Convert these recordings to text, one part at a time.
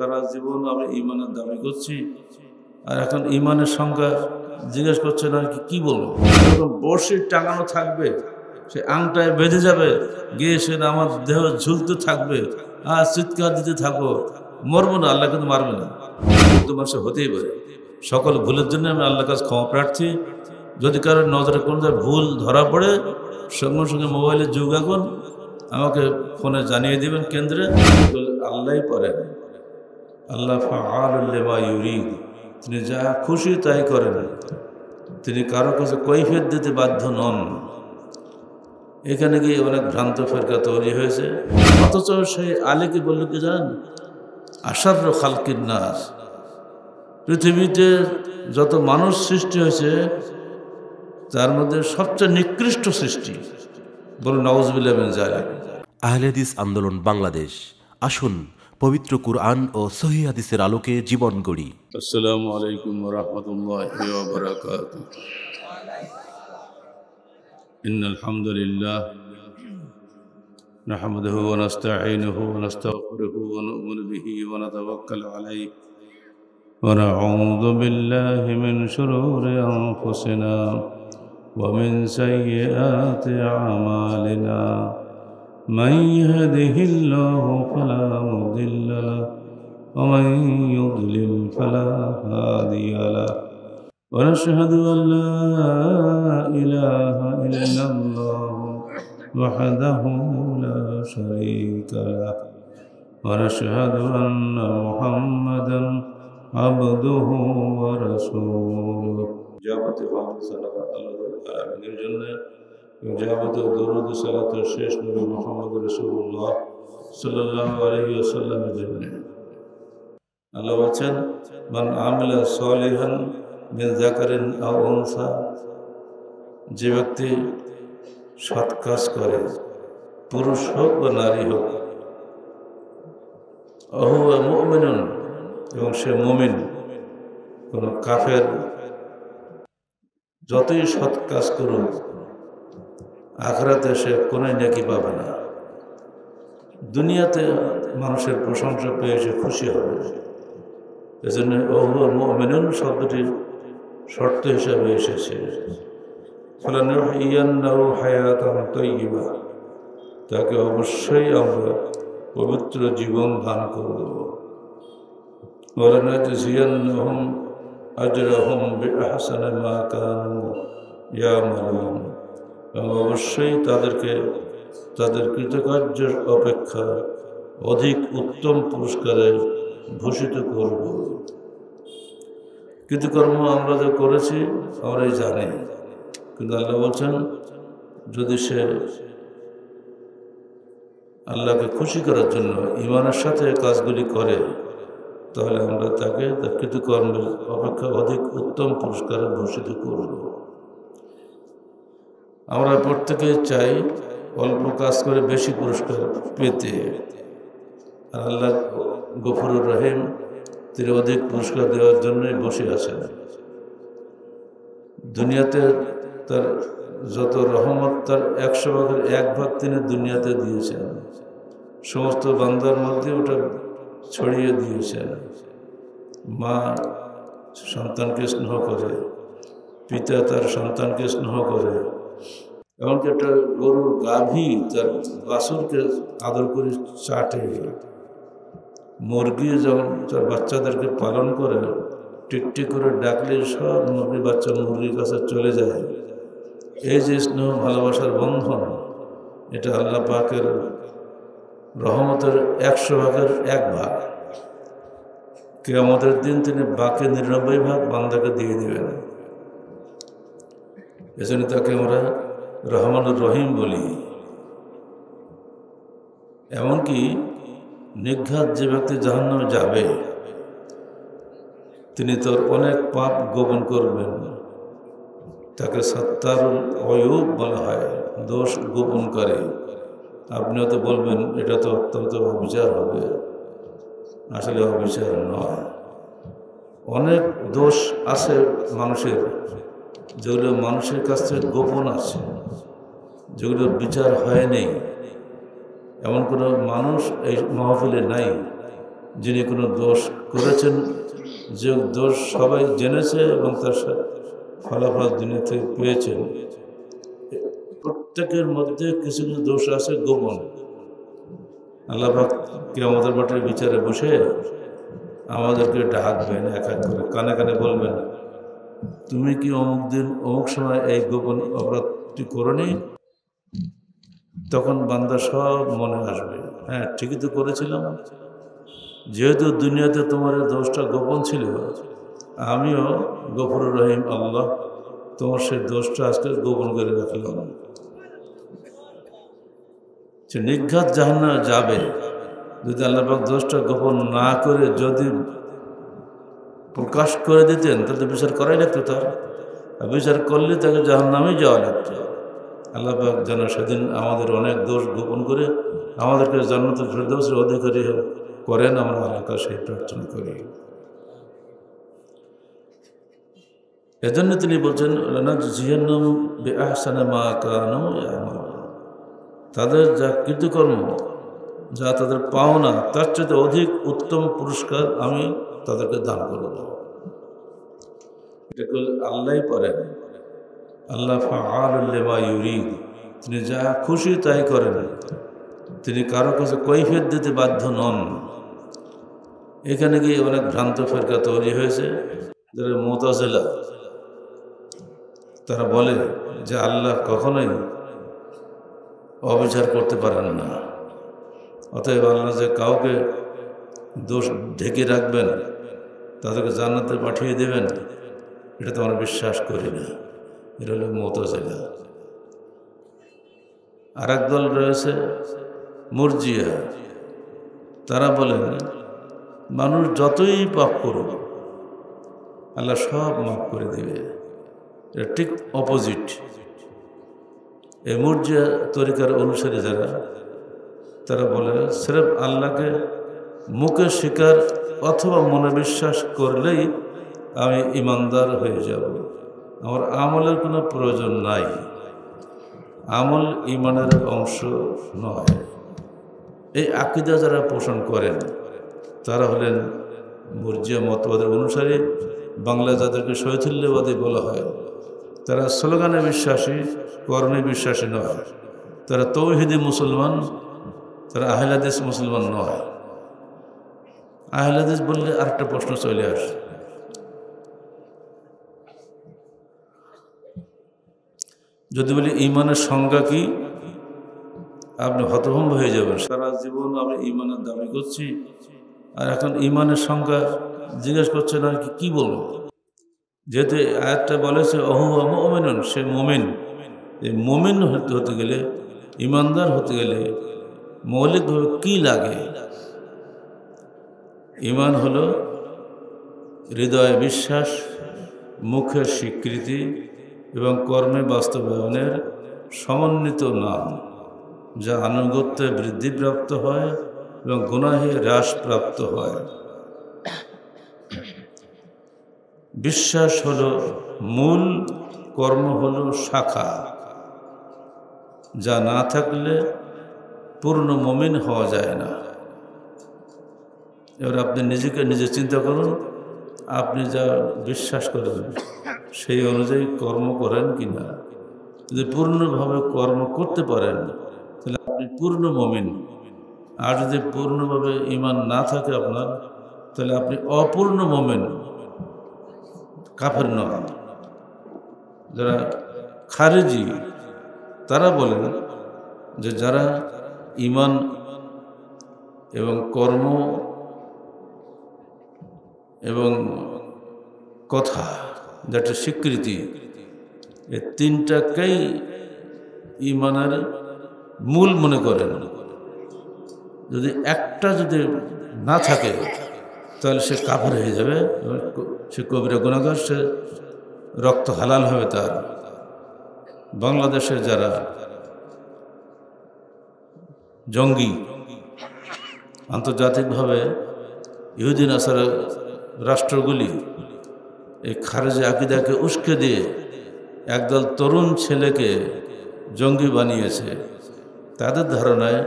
সারা জীবন আমি ইমানের দাবি করছি, আর এখন ইমানের সংখ্যা জিজ্ঞেস করছে না কি বলবো? বর্ষি টাঙানো থাকবে, সে আংটায় বেঁধে যাবে, গিয়ে সে আমার দেহ ঝুলতে থাকবে, আর চিৎকার দিতে থাকো, মরবো না, আল্লাহ কিন্তু মারবে না। তোমার সে হতেই পারে। সকল ভুলের জন্য আমি আল্লাহর কাছে ক্ষমা প্রার্থী। যদি কারোর নজরে কোনো ভুল ধরা পড়ে, সঙ্গে সঙ্গে মোবাইলে যুগ এখন, আমাকে ফোনে জানিয়ে দিবেন কেন্দ্রে। আল্লাহই পারেন, আল্লাহ ফাআলুল লিমা ইউরিদ, তিনি যা খুশি তাই করেন, তিনি কারো কাছে কৈফিয়ত দিতে বাধ্য নন। এখানে গিয়ে অনেক ভ্রান্ত ফেরকা তৈরি হয়েছে, অথচ সেই আলীকে বলল কি জানেন, আশাররু খালকিন নাস, পৃথিবীতে যত মানুষ সৃষ্টি হয়েছে তার মধ্যে সবচেয়ে নিকৃষ্ট সৃষ্টি। বলুন নাউযুবিল্লাহি মিন যালিক। আহলে হাদিস আন্দোলন বাংলাদেশ, আসুন পবিত্র কুরআন ও সহিহ হাদিসের আলোকে জীবন গড়ি। আসসালামু আলাইকুম ওয়া রাহমাতুল্লাহি ওয়া বারাকাতুহু। ইন্নাল হামদুলিল্লাহ নাহমাদুহু ওয়া নাস্তাঈনুহু ওয়া নাস্তাগফিরুহু ওয়া নু'মিনু বিহি ওয়া নাতাওয়াক্কালু আলাইহি ওয়া নাউযু বিল্লাহি মিন শুরুরি আনফুসিনা ওয়া মিন সাইয়্যাতি আ'মালিনা। من يهده الله فلا مضل له ومن يضلل فلا هادي له ونشهد أن لا إله إلا الله وحده لا شريك له ونشهد أن محمدا عبده ورسوله جابت صلوات الله عليه وسلم যাবতীয় দরুদ সালাত শেষ নবী মুহাম্মদ রাসূলুল্লাহ সাল্লাল্লাহু আলাইহি ওয়াসাল্লামের জন্য। আল্লাহ বলেন, মান আমিলা সালিহান মিন যাকারিন আও উনসা, যে ব্যক্তি সৎ কাজ করে, পুরুষ হোক বা নারী হোক, ওহুয়া মুমিনুন, এবং সে মুমিন। কোন কাফের যতই সৎ কাজ করুক, আখিরাতে সে কোনো নেকি পাবে না। দুনিয়াতে মানুষের প্রশংসা পেয়ে সে খুশি হবে। এজন্য ওহুয়া মুমিনুন শব্দটি শর্ত হিসাবে এসেছে। ফালানুহইয়ান্নাহু হায়াতান তাইয়্যিবা, তাকে অবশ্যই আমরা পবিত্র জীবন দান করব। ওয়ালানাজজিয়ান্নাহুম আজরাহুম বিআহসানি মা কানু ইয়ামালুন, এবং অবশ্যই তাদেরকে তাদের কৃতকার্যের অপেক্ষা অধিক উত্তম পুরস্কারে ভূষিত করব। কৃতকর্ম আমরা যা করেছি আমরাই জানি, কিন্তু আল্লাহ বলছেন, যদি সে আল্লাহকে খুশি করার জন্য ঈমানের সাথে কাজগুলি করে, তাহলে আমরা তাকে তার কৃতকর্মের অপেক্ষা অধিক উত্তম পুরস্কারে ভূষিত করব। আমরা প্রত্যেকে চাই অল্প কাজ করে বেশি পুরস্কার পেতে। আল্লাহ গফুরুর রহিম, তিনি অধিক পুরস্কার দেওয়ার জন্যই বসে আছেন। দুনিয়াতে তার যত রহমত, তার 100 ভাগের 1 ভাগ তিনি দুনিয়াতে দিয়েছেন, সমস্ত বান্দার মধ্যে ওটা ছড়িয়ে দিয়েছেন। মা সন্তানকে স্নেহ করে, পিতা তার সন্তানকে স্নেহ করে, এমনকি একটা গরুর গাভী তার বাছুরকে আদর করে চাটে। মুরগি যখন তার বাচ্চাদেরকে পালন করে, টিকটিক করে ডাকলে সব মুরগির বাচ্চা মুরগির কাছে চলে যায়। এই যে স্নেহ ভালোবাসার বন্ধন, এটা আল্লাহ পাকের রহমতের 100 ভাগের 1 ভাগ। কিয়ামতের দিন তিনি বাকি 99 ভাগ বান্দাকে দিয়ে দিবেন। এজন্য তাকে আমরা রহমানুর রহিম বলি। এমনকি নিঘাত যে ব্যক্তি জাহান্নামে যাবে, তিনি তোর অনেক পাপ গোপন করবেন, তাকে সাত্তারুল অয়ুব বলা হয়, দোষ গোপন করে। আপনিও তো বলবেন এটা তো অত্যন্ত অবিচার হবে, আসলে অবিচার নয়। অনেক দোষ আছে মানুষের, যেগুলো মানুষের কাছ থেকে গোপন আছে, যেগুলো বিচার হয়নি। এমন কোনো মানুষ এই মাহফিলে নাই যিনি কোনো দোষ করেছেন, যে দোষ সবাই জেনেছে এবং তার ফলাফল দুনিয়াতে পেয়েছেন, প্রত্যেকের মধ্যে কিছু কিছু দোষ আছে গোপন। আল্লাহ পাক কিয়ামতের মাঠের বিচারে বসে আমাদেরকে ডাকবেন, এক এক করে কানে কানে বলবেন, তুমি কি অমুক দিন অমুক সময় এই গোপন অপরাধটি করনি? তখন বান্দা সব মনে আসবে, হ্যাঁ ঠিকই তো করেছিলাম। যেহেতু দুনিয়াতে তোমার এই দোষটা গোপন ছিল, আমিও গফুরুর রহিম আল্লাহ তোমার সেই দোষটা আজকে গোপন করে রাখলাম। সে নিঘাত জাহান্নামে যাবে যদি আল্লাহ পাক দোষটা গোপন না করে যদি প্রকাশ করে দিতেন, তাহলে বিচার করাই লাগতো তার। আর বিচার করলে তাকে জাহান্নামেই যাওয়া লাগতো। আল্লাহ পাক যেন সেদিন আমাদের অনেক দোষ গোপন করে আমাদেরকে জান্নাতুল ফেরদাউসের অধিকারী করেন, আমরা আল্লাহর কাছে সেই প্রার্থনা করি। এজন্য তিনি বলছেন, লানাজজিয়ান্নাহুম বিআহসানি মা কানু ইয়ামালুন, তাদের যা কৃতকর্ম, যা তাদের পাওনা, তার চেয়ে অধিক উত্তম পুরস্কার আমি তাদেরকে দান করব। এটা করলে আল্লাহই পারেন। আল্লাহ ফাআলুল লিমা ইউরিদ, তিনি যা খুশি তাই করেন, তিনি কারো কাছে কৈফিয়ত দিতে বাধ্য নন। এখানে গিয়ে অনেক ভ্রান্ত ফেরকা তৈরি হয়েছে, যারা মুতাজিলা, তারা বলে যে আল্লাহ কখনোই অবিচার করতে পারেন না, অতএব আল্লাহ যে কাউকে দোষ ঢেকে রাখবেন, তাদেরকে জান্নাতে পাঠিয়ে দেবেন, এটা তো আমরা বিশ্বাস করি না। এটা হলো মুতাজিলা। আর এক দল রয়েছে মুরজিয়া, তারা বলেন মানুষ যতই পাপ করুক আল্লাহ সব মাফ করে দিবে। এটা ঠিক অপোজিট। এই মুরজিয়া তরিকার অনুসারী যারা, তারা বলে সির্ফ আল্লাহকে মুখে স্বীকার অথবা মনে বিশ্বাস করলেই আমি ইমানদার হয়ে যাব, আমার আমলের কোনো প্রয়োজন নাই। আমল ইমানের অংশ নয়। এই আকীদা যারা পোষণ করেন তারা হলেন মুরজিয়া মতবাদের অনুসারী। বাংলা যাদেরকে শৈথিল্যবাদী বলা হয়, তারা স্লোগানে বিশ্বাসী, কর্মে বিশ্বাসী নয়। তারা তৌহিদি মুসলমান, তারা আহলে হাদিস মুসলমান নয়। আহলে হাদিস বললে আরেকটা প্রশ্ন চলে আসে, যদি বলি ইমানের সংজ্ঞা কি, আপনি হতভম্ব হয়ে যাবেন। সারা জীবন আমি ইমানের দাবি করছি, আর এখন ইমানের সংজ্ঞা জিজ্ঞেস করছেন আর কি বলবো। যেহেতু আয়াতটা বলেছে অহুয়া মুমিনুন, সে মুমিন। এই মুমিন হতে গেলে, ইমানদার হতে গেলে মৌলিকভাবে কি লাগে? ইমান হলো হৃদয়ে বিশ্বাস, মুখের স্বীকৃতি এবং কর্মে বাস্তবায়নের সমন্বিত নাম, যা আনুগত্যে বৃদ্ধিপ্রাপ্ত হয় এবং গুনাহে হ্রাসপ্রাপ্ত হয়। বিশ্বাস হলো মূল, কর্ম হলো শাখা, যা না থাকলে পূর্ণ মুমিন হওয়া যায় না। এবার আপনি নিজে চিন্তা করুন, আপনি যা বিশ্বাস করেন সেই অনুযায়ী কর্ম করেন কিনা। যদি পূর্ণভাবে কর্ম করতে পারেন তাহলে আপনি পূর্ণ মুমিন। আর যদি পূর্ণভাবে ঈমান না থাকে আপনার, তাহলে আপনি অপূর্ণ মুমিন, কাফের নন। যারা খারিজি তারা বলেন যে যারা ঈমান এবং কর্ম এবং কথা, যেটা স্বীকৃতি, এই তিনটাকেই ঈমানের মূল মনে করেন, যদি একটা যদি না থাকে তাহলে সে কাফের হয়ে যাবে, সে কবিরা গুনাহগার, সে রক্ত হালাল হবে তার। বাংলাদেশের যারা জঙ্গি, আন্তর্জাতিকভাবে ইহুদি নাসারা রাষ্ট্রগুলি এই খারেজি আকীদাকে উস্কে দিয়ে একদল তরুণ ছেলেকে জঙ্গি বানিয়েছে। তাদের ধারণায়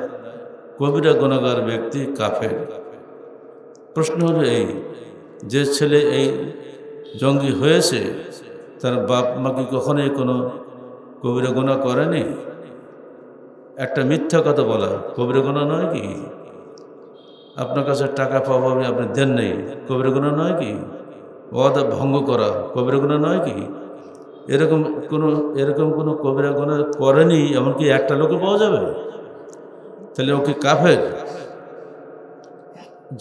কবিরা গুনাহগার ব্যক্তি কাফের। প্রশ্ন হলো এই, যে ছেলে এই জঙ্গি হয়েছে তার বাপ মা কি কখনোই কোনো কবিরা গুনাহ করেনি? একটা মিথ্যা কথা বলা কবিরা গুনাহ নয় কি? আপনার কাছে টাকা পাবো আপনি দেন নেই, কবিরা গুনাহ নয় কি? ওয়াদা ভঙ্গ করা কবিরা গুনাহ নয় কি? এরকম কোনো কবিরা গুনাহ করেনি এমনকি একটা লোকও পাওয়া যাবে? তাহলে ওকে কাফের।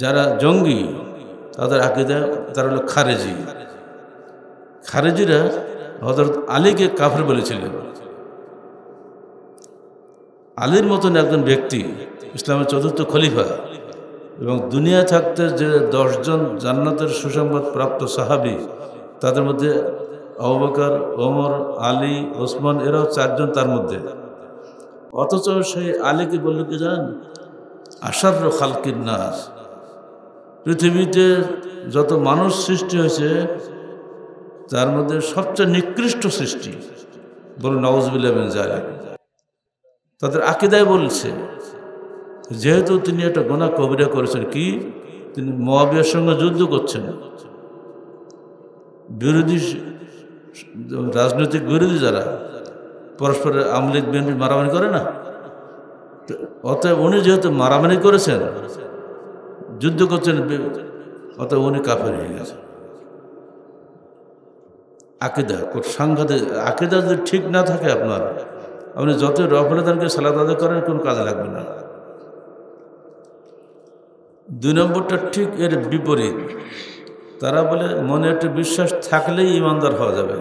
যারা জঙ্গি তাদের আকীদা তারা হলো খারেজি। খারেজিরা হযরত আলীকে কাফের বলেছিলেন। আলীর মতন একজন ব্যক্তি, ইসলামের চতুর্থ খলিফা, এবং দুনিয়া থাকতে যে 10 জন জান্নাতের সুসংবাদ প্রাপ্ত সাহাবী, তাদের মধ্যে আবু বকর, ওমর, আলী, ওসমান, এরাও 4 জন তার মধ্যে। অথচ সেই আলীকে বলল কি জানেন? আশাররু খালকিন নাস, পৃথিবীতে যত মানুষ সৃষ্টি হয়েছে তার মধ্যে সবচেয়ে নিকৃষ্ট সৃষ্টি। বলুন নাউযুবিল্লাহ মিন যালিক। তাদের আকীদায় বলছে, যেহেতু তিনি একটা গুনাহ কবিরা করেছেন, কি তিনি মুআবিয়ার সঙ্গে যুদ্ধ করছেন, বিরোধী রাজনৈতিক বিরোধী যারা পরস্পরের আওয়ামী লীগ বিএনপি মারামারি করে না, অতএব উনি যেহেতু মারামারি করেছেন, যুদ্ধ করছেন, অতএব উনি কাফের হয়ে গেছেন। আকীদা সাংঘাতিক। আকীদা যদি ঠিক না থাকে আপনার, আপনি যত রফলাদানকে সালাত আদায় করেন কোনো কাজে লাগবে না। 2 নম্বরটা ঠিক এর বিপরীত। তারা বলে মনে একটা বিশ্বাস থাকলেই ইমানদার হওয়া যাবে,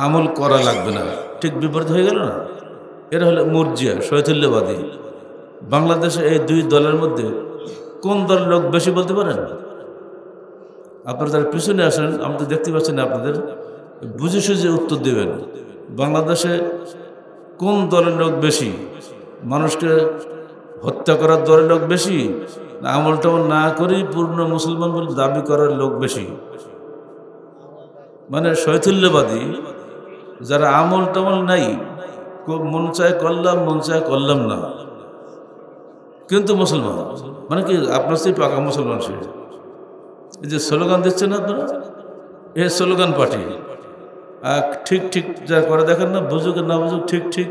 আমল করা লাগবে না। ঠিক বিপরীত হয়ে গেল না? এরা হলো মুরজিয়া, শৈথিল্যবাদী। বাংলাদেশে এই 2 দলের মধ্যে কোন দলের লোক বেশি বলতে পারেন? আপনারা তার পিছনে আসেন, আমি তো দেখতে পাচ্ছি না, আপনাদের বুঝে সুঝে উত্তর দেবেন। বাংলাদেশে কোন দলের লোক বেশি? মানুষকে হত্যা করার দলের লোক বেশি, না আমল টামল না করেই পূর্ণ মুসলমান বলে দাবি করার লোক বেশি? মানে শৈথিল্যবাদী যারা আমল টামল নাই, মন চায় করলাম, মন চায় করলাম না, কিন্তু মুসলমান, মানে কি আপনার সেই পাকা মুসলমান। সে এই যে স্লোগান দিচ্ছেন আপনারা, এ স্লোগান পার্টি। ঠিক ঠিক যা করে দেখেন না, বুঝুক না বুঝুক, ঠিক ঠিক।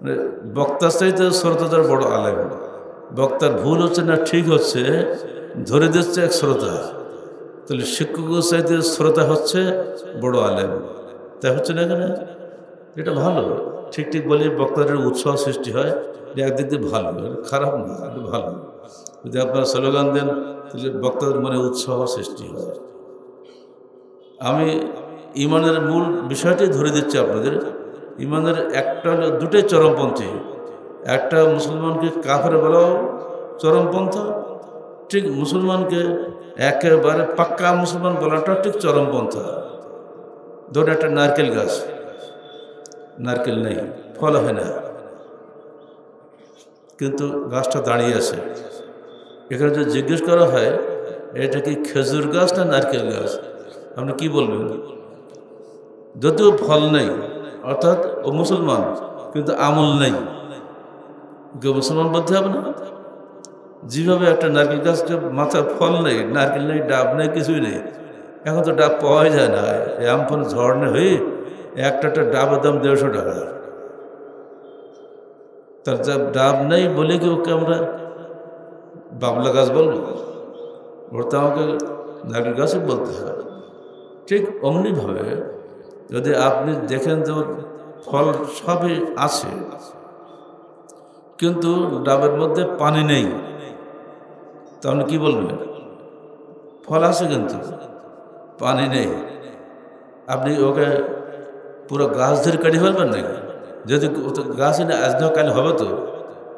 মানে বক্তার চাইতে শ্রোতাদের বড় আলেম। বক্তার ভুল হচ্ছে না ঠিক হচ্ছে ধরে দিচ্ছে এক শ্রোতা, তাহলে শিক্ষকের চাইতে শ্রোতা হচ্ছে বড় আলেম। তাই হচ্ছে না এখানে? এটা ভালো, ঠিক ঠিক বলি বক্তাদের উৎসাহ সৃষ্টি হয়, একদিক দিয়ে ভালো, খারাপ না, এটা ভালো। যদি আপনারা স্লোগান দেন তাহলে বক্তাদের মনে উৎসাহ সৃষ্টি হয়। আমি ইমানের মূল বিষয়টি ধরে দিচ্ছি আপনাদের। ইমানের একটা হলো, দুটোই চরমপন্থী। একটা মুসলমানকে কাফের বলাও চরমপন্থা, ঠিক মুসলমানকে একেবারে পাক্কা মুসলমান বলাটা ঠিক চরমপন্থা। ধরুন একটা নারকেল গাছ, নারকেল নেই, ফল হয় না, কিন্তু গাছটা দাঁড়িয়ে আছে। এখানে যদি জিজ্ঞেস করা হয় এটা কি খেজুর গাছ না নারকেল গাছ, আপনি কি বলবেন? যদিও ফল নেই, অর্থাৎ ও মুসলমান কিন্তু আমল নেই, কেউ মুসলমান বলতে হবে না। যেভাবে একটা নারকেল গাছ মাথার ফল নেই, নারকেল নেই, ডাব নেই, কিছুই নেই। এখন তো ডাব পাওয়াই যায় না, আমফান ঝড়নে হয়ে একটা ডাবের দাম 150 টাকা। তার যা ডাব নেই বলে কি ওকে আমরা বাবলা গাছ বলবো? ওর তো আমাকে নারকেল গাছই বলতে হবে। ঠিক অমনিভাবে যদি আপনি দেখেন যে ওর ফল সবই আছে, কিন্তু ডাবের মধ্যে পানি নেই, তাহলে কি বলবেন? ফল আছে কিন্তু পানি নেই। আপনি ওকে পুরো গাছ ধরে কাটি ফেলবেন নাকি? যদি গাছই না, আজ না কাল হবে তো,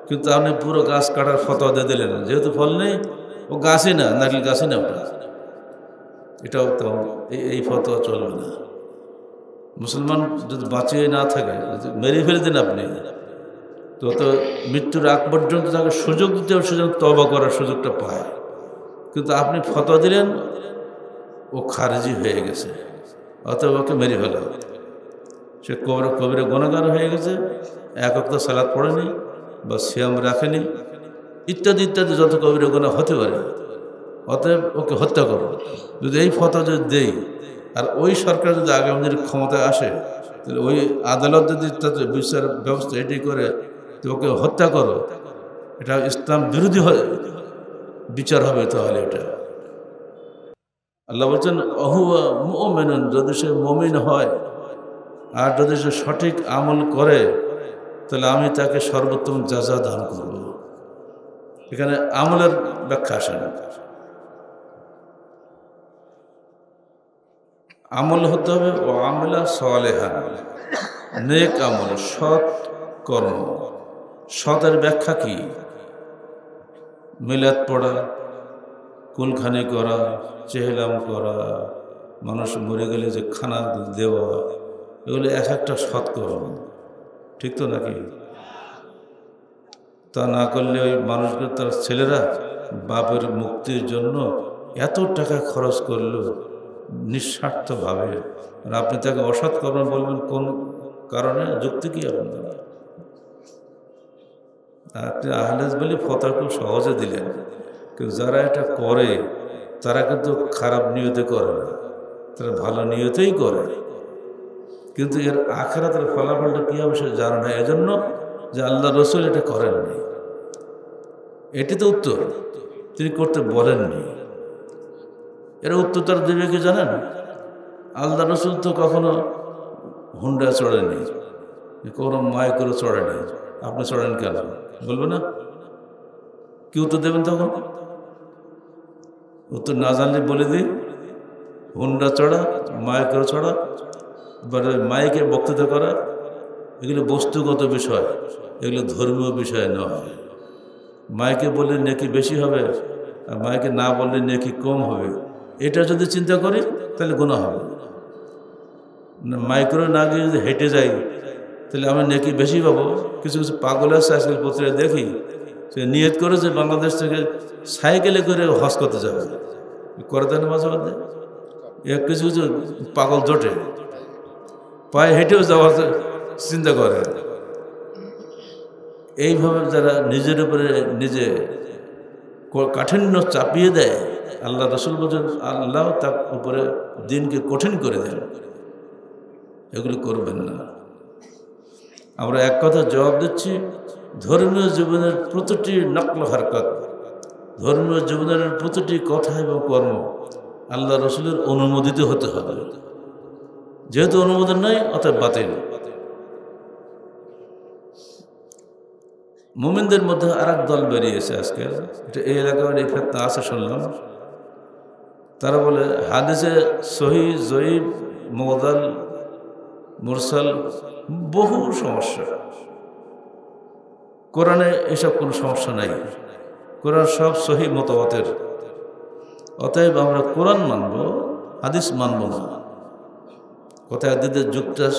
কিন্তু আপনি পুরো গাছ কাটার ফতোয়া দিয়ে দিলেন, যেহেতু ফল নেই, ও গাছই না, নারকেল গাছই না ওটা। এটাও তো এই ফতোয়া চলবে না। মুসলমান যদি বাঁচিয়ে না থাকে, মেরে ফেলে দেন আপনি, তো মৃত্যুর আগ পর্যন্ত তাকে সুযোগ দিতে হবে, সুযোগ তওবা করার সুযোগটা পায়। কিন্তু আপনি ফতোয়া দিলেন, ও খারেজি হয়ে গেছে, অতএব ওকে মেরে ফেলা। সে কবিরা গুনাহগার হয়ে গেছে, 1 ওয়াক্ত সালাত পড়েনি বা সিয়াম রাখেনি, ইত্যাদি ইত্যাদি যত কবিরা গুনাহ হতে পারে, অতএব ওকে হত্যা করো। যদি এই ফতোয়া যদি দেই, আর ওই সরকার যদি আগামী দিনে ক্ষমতায় আসে, তাহলে ওই আদালত যদি তাদের বিচার ব্যবস্থা এটি করে তো ওকে হত্যা করো, এটা ইসলাম বিরোধী বিচার হবে। তাহলে এটা আল্লাহ বলছেন অহুয়া মুমিনুন, যদি সে মুমিন হয় আর যদি সে সঠিক আমল করে, তাহলে আমি তাকে সর্বোত্তম যাজা দান করব। এখানে আমলের ব্যাখ্যা আসে না। আমল হতে হবে ও আমলা সালেহান, নেক আমল, সৎ কর্ম। সতের ব্যাখ্যা কি? মিলাদ পড়া, কুলখানি করা, চেহলাম করা, মানুষ মরে গেলে যে খানা দেওয়া, এগুলো এক একটা সৎ কর্ম, ঠিক তো নাকি? তা না করলে ওই মানুষকে, তার ছেলেরা বাপের মুক্তির জন্য এত টাকা খরচ করলো নিঃস্বার্থভাবে, আর আপনি তাকে অসৎ কর্ম বলবেন কোন কারণে? যুক্তি কি আপনার? আপনি আহলেজ বলে ফতোয়া খুব সহজে দিলেন, কিন্তু যারা এটা করে তারা কিন্তু খারাপ নিয়তে করে না, তারা ভালো নিয়তেই করে, কিন্তু এর আখিরাতের ফলাফলটা কী হবে সে জানে না। এজন্য যে আল্লাহ রসুল এটা করেননি, এটি তো উত্তর, তিনি করতে বলেননি। এর উত্তর তারা দেবে কি জানেন? আল্লাহ রসুল তো কখনো হুন্ডা চড়েনি, কোনো মায় করে চড়েনি, আপনি চড়েন কেন বলবে না? কি উত্তর দেবেন তখন? উত্তর না জানলে বলে দিই, হুন্ডা চড়া, মায় করে চড়া, মাইকে বক্তৃতা করা, এগুলো বস্তুগত বিষয়, এগুলো ধর্মীয় বিষয় নয়। মাইকে বললে নেকি বেশি হবে, আর মাইকে না বললে নেকি কম হবে, এটা যদি চিন্তা করি তাহলে গুনাহ হবে। মাইক্রো না গিয়ে যদি হেঁটে যাই তাহলে আমি নেকি বেশি পাবো। কিছু কিছু পাগল আছে আজকাল পত্রিকা দেখি, সে নিয়ত করে যে বাংলাদেশ থেকে সাইকেলে করে হজ করতে যাবে, করে দেন মাঝে মধ্যে। কিছু কিছু পাগল জোটে পায়ে হেঁটেও যাওয়ার চিন্তা করে। এইভাবে যারা নিজের উপরে নিজে কাঠিন্য চাপিয়ে দেয়, আল্লাহ রসুল বলেন আল্লাহ তার উপরে দিনকে কঠিন করে দেন, এগুলো করবেন না। আমরা এক কথা জবাব দিচ্ছি, ধর্মীয় জীবনের প্রতিটি নকল হরকত, ধর্মীয় জীবনের প্রতিটি কথা এবং কর্ম আল্লাহ রসুলের অনুমোদিত হতে হবে। যেহেতু অনুমোদন নাই, অতএব বাতিল। মুমিনদের মধ্যে আর এক দল বেরিয়েছে আজকে, এটা এই এলাকায় এই ফেতনা আছে শুনলাম। তারা বলে হাদিসে সহি, জয়ীব, মুদাল, মুরসাল, বহু সমস্যা। কোরআনে এসব কোনো সমস্যা নাই, কোরআন সব সহি মতবাতের। অতএব আমরা কোরআন মানব, হাদিস মানব না। কোথায় দিদের যুক্তাস।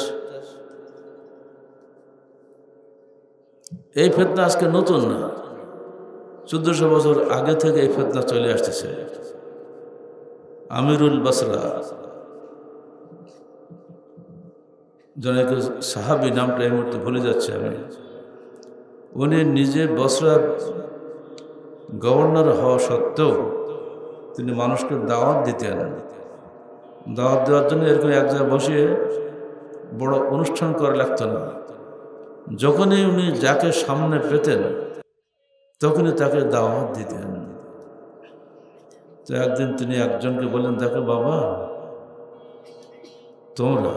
এই ফেতনা আজকে নতুন না, 1400 বছর আগে থেকে এই ফেতনা চলে আসতেছে। আমিরুল বাসরা জনক সাহাবী, নামটা এই মুহূর্তে ভুলে যাচ্ছে আমি, উনি নিজে বসরার গভর্নর হওয়া সত্ত্বেও তিনি মানুষকে দাওয়াত দিতেন। দাওয়াত দেওয়ার জন্য এরকম এক জায়গায় বসিয়ে বড় অনুষ্ঠান করা লাগতো না। যখনই উনি যাকে সামনে পেতেন তখনই তাকে দাওয়াত দিতেন। তো একদিন তিনি একজনকে বললেন, দেখো বাবা, তোমরা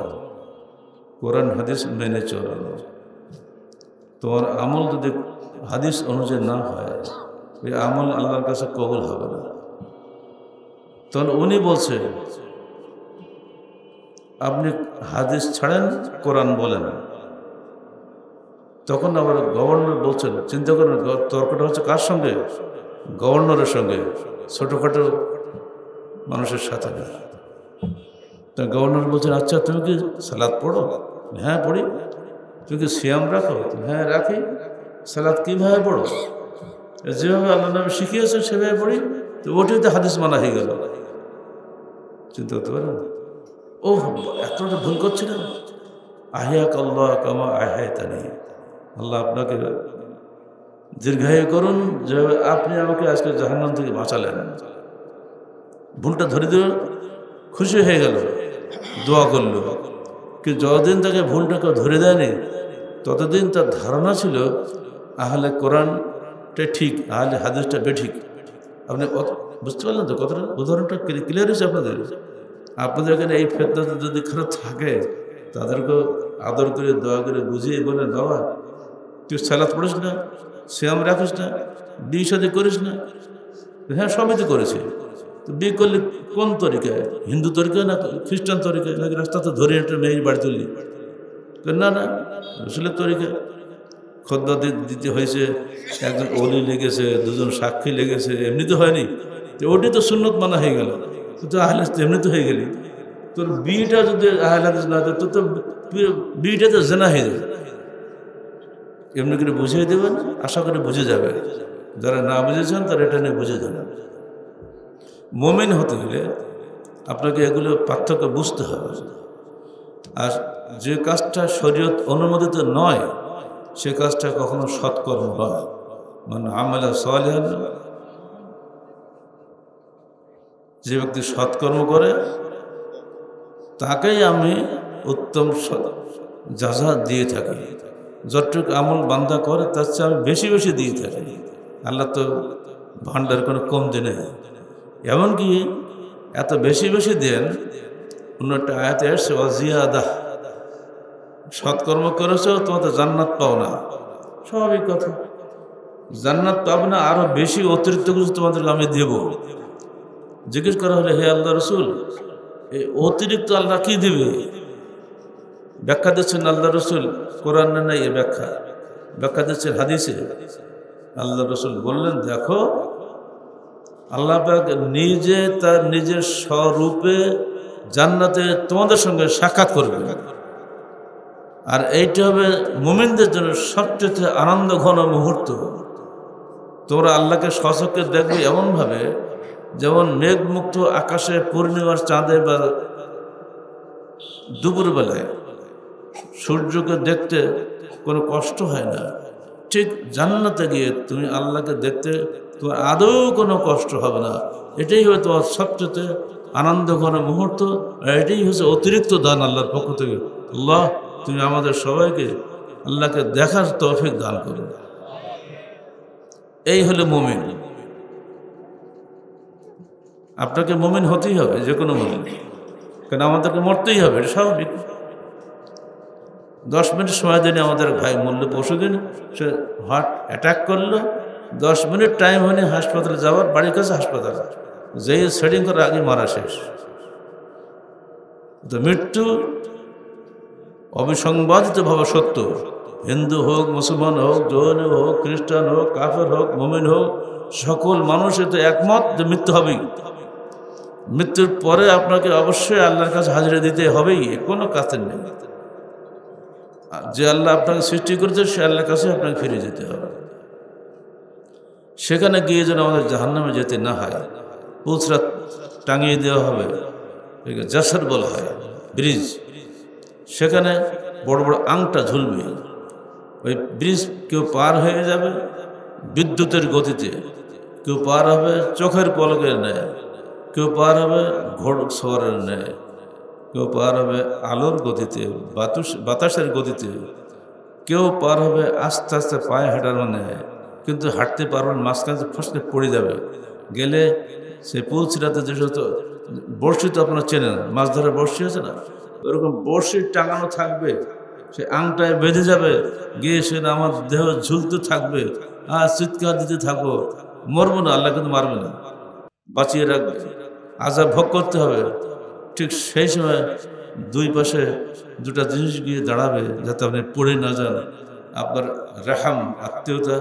কোরআন হাদিস মেনে চলো, তোমার আমল যদি হাদিস অনুযায়ী না হয়, ওই আমল আল্লাহর কাছে কবুল হবে না। তখন উনি বলছে, আপনি হাদিস ছাড়েন, কোরআন বলেন। তখন আবার গভর্নর বলছেন, চিন্তা করেন তর্কটা হচ্ছে কার সঙ্গে? গভর্নরের সঙ্গে, ছোটোখাটো মানুষের সাথে না। তা গভর্নর বলছেন, আচ্ছা তুমি কি সালাদ পড়ো? হ্যাঁ পড়ি। তুমি কি সিয়াম রাখো? হ্যাঁ রাখি। সালাদ কীভাবে পড়ো? যেভাবে আল্লাহ নবী শিখিয়েছেন সেভাবে পড়ি। তো ওটাই তো হাদিস মানা হয়ে গেল। চিন্তা করতে পারেন? ও এতটা ভুল করছিলেন। আহিয়াক আল্লাহ কামা আহায়তানি, আল্লাহ আপনাকে দীর্ঘায়ু করুন, যেভাবে আপনি আমাকে আজকে জাহান্নাম থেকে বাঁচালেন। ভুলটা ধরে দিল, খুশি হয়ে গেল, দোয়া করলো। কিন্তু যতদিন তাকে ভুলটা কেউ ধরে দেয়নি ততদিন তার ধারণা ছিল আহলে কোরআনটা ঠিক, আহলে হাদিসটা বেঠিক। আপনি বুঝতে পারলেন তো কথাটা? উদাহরণটা ক্লিয়ার হয়েছে আপনাদের? আপনাদের এখানে এই ফেতনাতে যদি খারাপ থাকে তাদেরকে আদর করে দয়া করে বুঝিয়ে বলেন, বাবা তুই সালাত পড়িস না, শ্যাম রাখিস না, বিয়ে শাদী করিস না। হ্যাঁ, সবই তো করেছে। তো বিয়ে করলে কোন তরিকায়? হিন্দু তরিকায় না খ্রিস্টান তরিকায়, নাকি রাস্তাতে ধরে একটা মেয়ের বাড়ি তুললি? না না, রসুলের তরিকা। খোদবা দিতে হয়েছে, একজন অলি লেগেছে, দুজন সাক্ষী লেগেছে, এমনি তো হয়নি। তো ওটি তো সুন্নত মানা হয়ে গেল, তো আহলে এমনি তো হয়ে গেলি। তোর বিয়েটা যদি আহলে হাদিস না হতো তো বিয়েটা তো জেনা হয়ে যাবে। এমনি করে বুঝিয়ে দেবেন, আশা করে বুঝে যাবে। যারা না বুঝেছেন তারা এটা নিয়ে বুঝে যাবেন। মুমিন হতে গেলে আপনাকে এগুলো পার্থক্য বুঝতে হবে। আর যে কাজটা শরীয়ত অনুমোদিত নয় সে কাজটা কখনো সৎকর্ম নয়। মানে আমালা সালিহান, যে ব্যক্তি সৎকর্ম করে তাকেই আমি উত্তম যাজা দিয়ে থাকি। যতটুকু আমল বান্দা করে তার চেয়ে আমি বেশি বেশি দিয়ে থাকি। আল্লাহ তো ভান্ডার কোনো কমতি নেই। এমনকি এত বেশি বেশি দেন, অন্য একটা আয়াতে এসছে ওয়াজিয়াদা, সৎকর্ম করেছো তোমাদের জান্নাত পাও না, স্বাভাবিক কথা। জান্নাত পাবো না, আরো বেশি অতিরিক্ত কিছু তোমাদেরকে আমি দেব। জিজ্ঞেস করা হলে, হে আল্লাহ রসুল, এই অতিরিক্ত আল্লাহ কি দিবে? ব্যাখ্যা দিচ্ছেন আল্লাহ রসুল, কোরআনে নাই এ ব্যাখ্যা, ব্যাখ্যা দিচ্ছেন হাদিসে। আল্লাহ রসুল বললেন, দেখো আল্লাহ পাক নিজে তার নিজের স্বরূপে জান্নাতে তোমাদের সঙ্গে সাক্ষাৎ করবে। আর এইটা হবে মুমিনদের জন্য সবচেয়ে আনন্দ ঘন মুহূর্ত। তোমরা আল্লাহকে স্বচক্ষে দেখবে এমনভাবে যেমন মেঘমুক্ত আকাশে পূর্ণিমার চাঁদে বা দুপুরবেলায় সূর্যকে দেখতে কোনো কষ্ট হয় না, ঠিক জান্নাতে গিয়ে তুমি আল্লাহকে দেখতে তোমার আদৌ কোনো কষ্ট হবে না। এটাই হবে তোমার সবচেয়ে আনন্দ ঘন মুহূর্ত। এটাই হচ্ছে অতিরিক্ত দান আল্লাহর পক্ষ থেকে। আল্লাহ তুমি আমাদের সবাইকে আল্লাহকে দেখার তৌফিক দান করো। এই হলো মুমিন। আপনাকে মুমিন হতেই হবে, যে কোনো মুমিন, কারণ আমাদেরকে মরতেই হবে, এটা স্বাভাবিক। 10 মিনিট সময় দিন আমাদের ভাই মূল্য পরশু দিন সে হার্ট অ্যাটাক করলো, 10 মিনিট টাইম হয়নি হাসপাতালে যাওয়ার, বাড়ির কাছে হাসপাতাল, যেই সেটিং করার আগে মারা শেষ। তো মৃত্যু অবিসংবাদিতভাবে সত্য। হিন্দু হোক, মুসলমান হোক, জৈন হোক, খ্রিস্টান হোক, কাফের হোক, মুমিন হোক, সকল মানুষ তো একমত যে মৃত্যু হবেই। মৃত্যুর পরে আপনাকে অবশ্যই আল্লাহর কাছে হাজিরা দিতে হবেই, কোনো কাছে নেই। যে আল্লাহ আপনাকে সৃষ্টি করেছে সে আল্লাহর কাছে আপনাকে ফিরে যেতে হবে। সেখানে গিয়ে যেন আমাদের জাহান্নামে যেতে না হয়। পুলসরা টাঙিয়ে দেওয়া হবে, জাসর বলা হয়, ব্রিজ। সেখানে বড় বড় আংটা ঝুলবে। ওই ব্রিজ কেউ পার হয়ে যাবে বিদ্যুতের গতিতে, কেউ পার হবে চোখের পলকের ন্যায়, কেউ পার হবে ঘোড়সওয়ারের ন্যায়, কেউ পার হবে আলোর গতিতে, বাতাসের গতিতে, কেউ পার হবে আস্তে আস্তে পায়ে হাঁটার ন্যায়। কিন্তু হাঁটতে পারবেন, মাঝখানে ফসলে পড়ে যাবে। গেলে সেই পুলসিরাতে যে সমস্ত বড়শি, তো আপনারা চেনেন, মাছ ধরার বড়শি আছে না, ওরকম বড়শি টাঙানো থাকবে, সে আংটায় বেঁধে যাবে, গিয়ে সে আমার দেহ ঝুলতে থাকবে, আর চিৎকার দিতে থাকবো। মরবো না, আল্লাহ কিন্তু মারবে না, বাঁচিয়ে রাখবে। আযাব ভোগ করতে হবে। ঠিক সেই সময় দুই পাশে দুটা জিনিস গিয়ে দাঁড়াবে যাতে আপনি পড়ে না যান। আপনার রেহাম, আত্মীয়তা,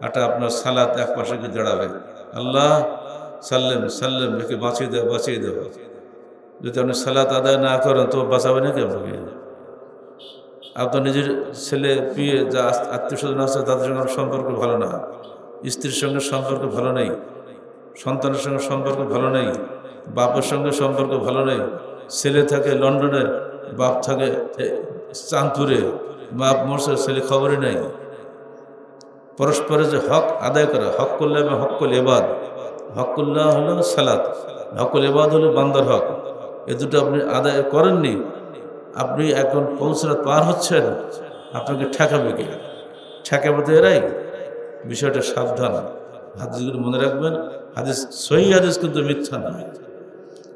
এটা আপনার সালাত এক পাশে গিয়ে দাঁড়াবে। আল্লাহ সাল্লেম সাল্লেম, একে বাঁচিয়ে দেওয়া, বাঁচিয়ে দেওয়া। যদি আপনি সালাত আদায় না করেন তো বাঁচাবে নাকি আপনাকে? আপনার নিজের ছেলে পিয়ে যা আত্মীয় স্বজন আছে তাদের সঙ্গে সম্পর্ক ভালো না, স্ত্রীর সঙ্গে সম্পর্ক ভালো নেই, সন্তানের সঙ্গে সম্পর্ক ভালো নেই, বাপের সঙ্গে সম্পর্ক ভালো নেই। ছেলে থাকে লন্ডনে, বাপ থাকে চাঁদপুরে, বাপ মরছে, ছেলে খবরই নেই। পরস্পরের যে হক আদায় করা, হক করলে এবং হক করলে এবাদ, হক করলে হলো সালাত, হকুল ইবাদ হলো বান্দার হক, এ দুটো আপনি আদায় করেননি, আপনি এখন পৌঁছরাত পার হচ্ছেন, আপনাকে ঠেকাবে কে? ঠেকাবে তো এরাই। বিষয়টা সাবধান, হাদিসগুলো মনে রাখবেন। হাদিস সহিহ হাদিস কিন্তু মিথ্যা নয়।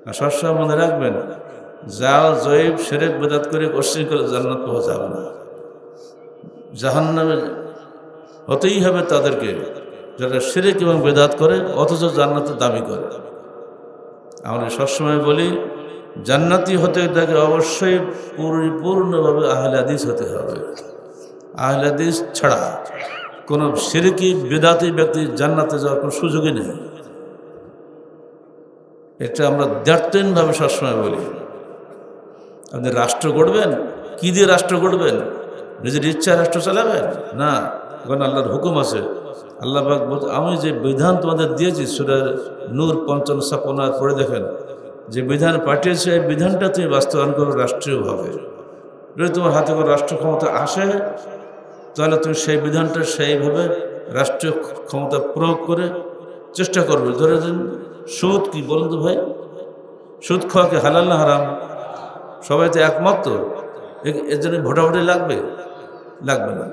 আর সবসময় মনে রাখবেন, জাল জয়ীব শিরক বেদাত করে অস্বীকার করে জান্নাত পাওয়া যাবে না, জাহান্নামে হতেই হবে তাদেরকে যারা শিরক এবং বেদাত করে অথচ জান্নাতের দাবি করে। আমরা সবসময় বলি, জান্নাতি হতে তাকে অবশ্যই পরিপূর্ণভাবে আহলে হাদিস হতে হবে। আহলে হাদিস ছাড়া কোনো শিরকি বেদাতি ব্যক্তি জান্নাতে যাওয়ার কোনো সুযোগই নেই। এটা আমরা দ্ব্যর্থহীনভাবে সবসময় বলি। আপনি রাষ্ট্র গড়বেন, কি দিয়ে রাষ্ট্র গড়বেন? নিজের ইচ্ছা রাষ্ট্র চালাবেন না, কারণ আল্লাহর হুকুম আছে। আল্লাহ পাক বলতে, আমি যে বিধান তোমাদের দিয়েছি, সূরা নূর 55-56 পড়ে দেখেন, যে বিধান পাঠিয়েছে এই বিধানটা তুমি বাস্তবায়ন করো রাষ্ট্রীয়ভাবে। যদি তোমার হাতে কোনো রাষ্ট্র ক্ষমতা আসে, তাহলে তুমি সেই বিধানটা সেইভাবে রাষ্ট্রীয় ক্ষমতা প্রয়োগ করে চেষ্টা করবে। ধরে দিন, সুদ কি বলুন তো ভাই? সুদ খাওয়া কি হালাল না হারাম? সবাই তো একমত। তো এর জন্য ভোটাভুটি লাগবে? লাগবে না।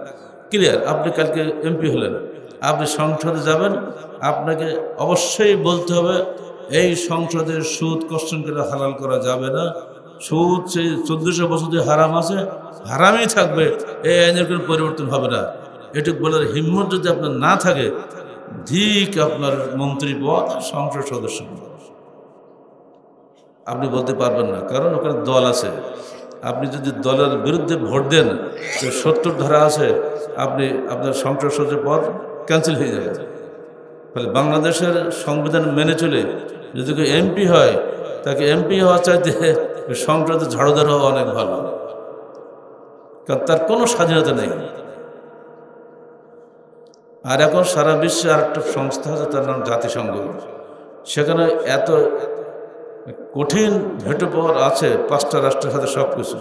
ক্লিয়ার। আপনি কালকে এমপি হলেন, আপনি সংসদে যাবেন, আপনাকে অবশ্যই বলতে হবে এই সংসদের সুদ কোশ্চেন করে হালাল করা যাবে না। সুদ সেই 1400 বছর ধরে হারাম আছে, হারামই থাকবে, এই আইনের কোনো পরিবর্তন হবে না। এটুকু বলার হিম্মত যদি আপনার না থাকে, ঠিক আপনার মন্ত্রী পদ, সংসদ সদস্য পদ আপনি বলতে পারবেন না, কারণ ওখানে দল আছে। আপনি যদি দলের বিরুদ্ধে ভোট দেন, 70 ধারা আছে, আপনি আপনার সংসদ সদস্য পদ ক্যান্সেল হয়ে যাবে। ফলে বাংলাদেশের সংবিধান মেনে চলে যদি কেউ এমপি হয়, তাকে এমপি হওয়া চাইতে সংসদে ঝাড়ুদার হওয়া অনেক ভালো, কারণ তার কোনো স্বাধীনতা নেই। আর এখন সারা বিশ্বে আরেকটা সংস্থা আছে, তার নাম জাতিসংঘ। সেখানে এত কঠিন ভেটো পাওয়ার আছে 5টা রাষ্ট্রের সাথে সব কিছু।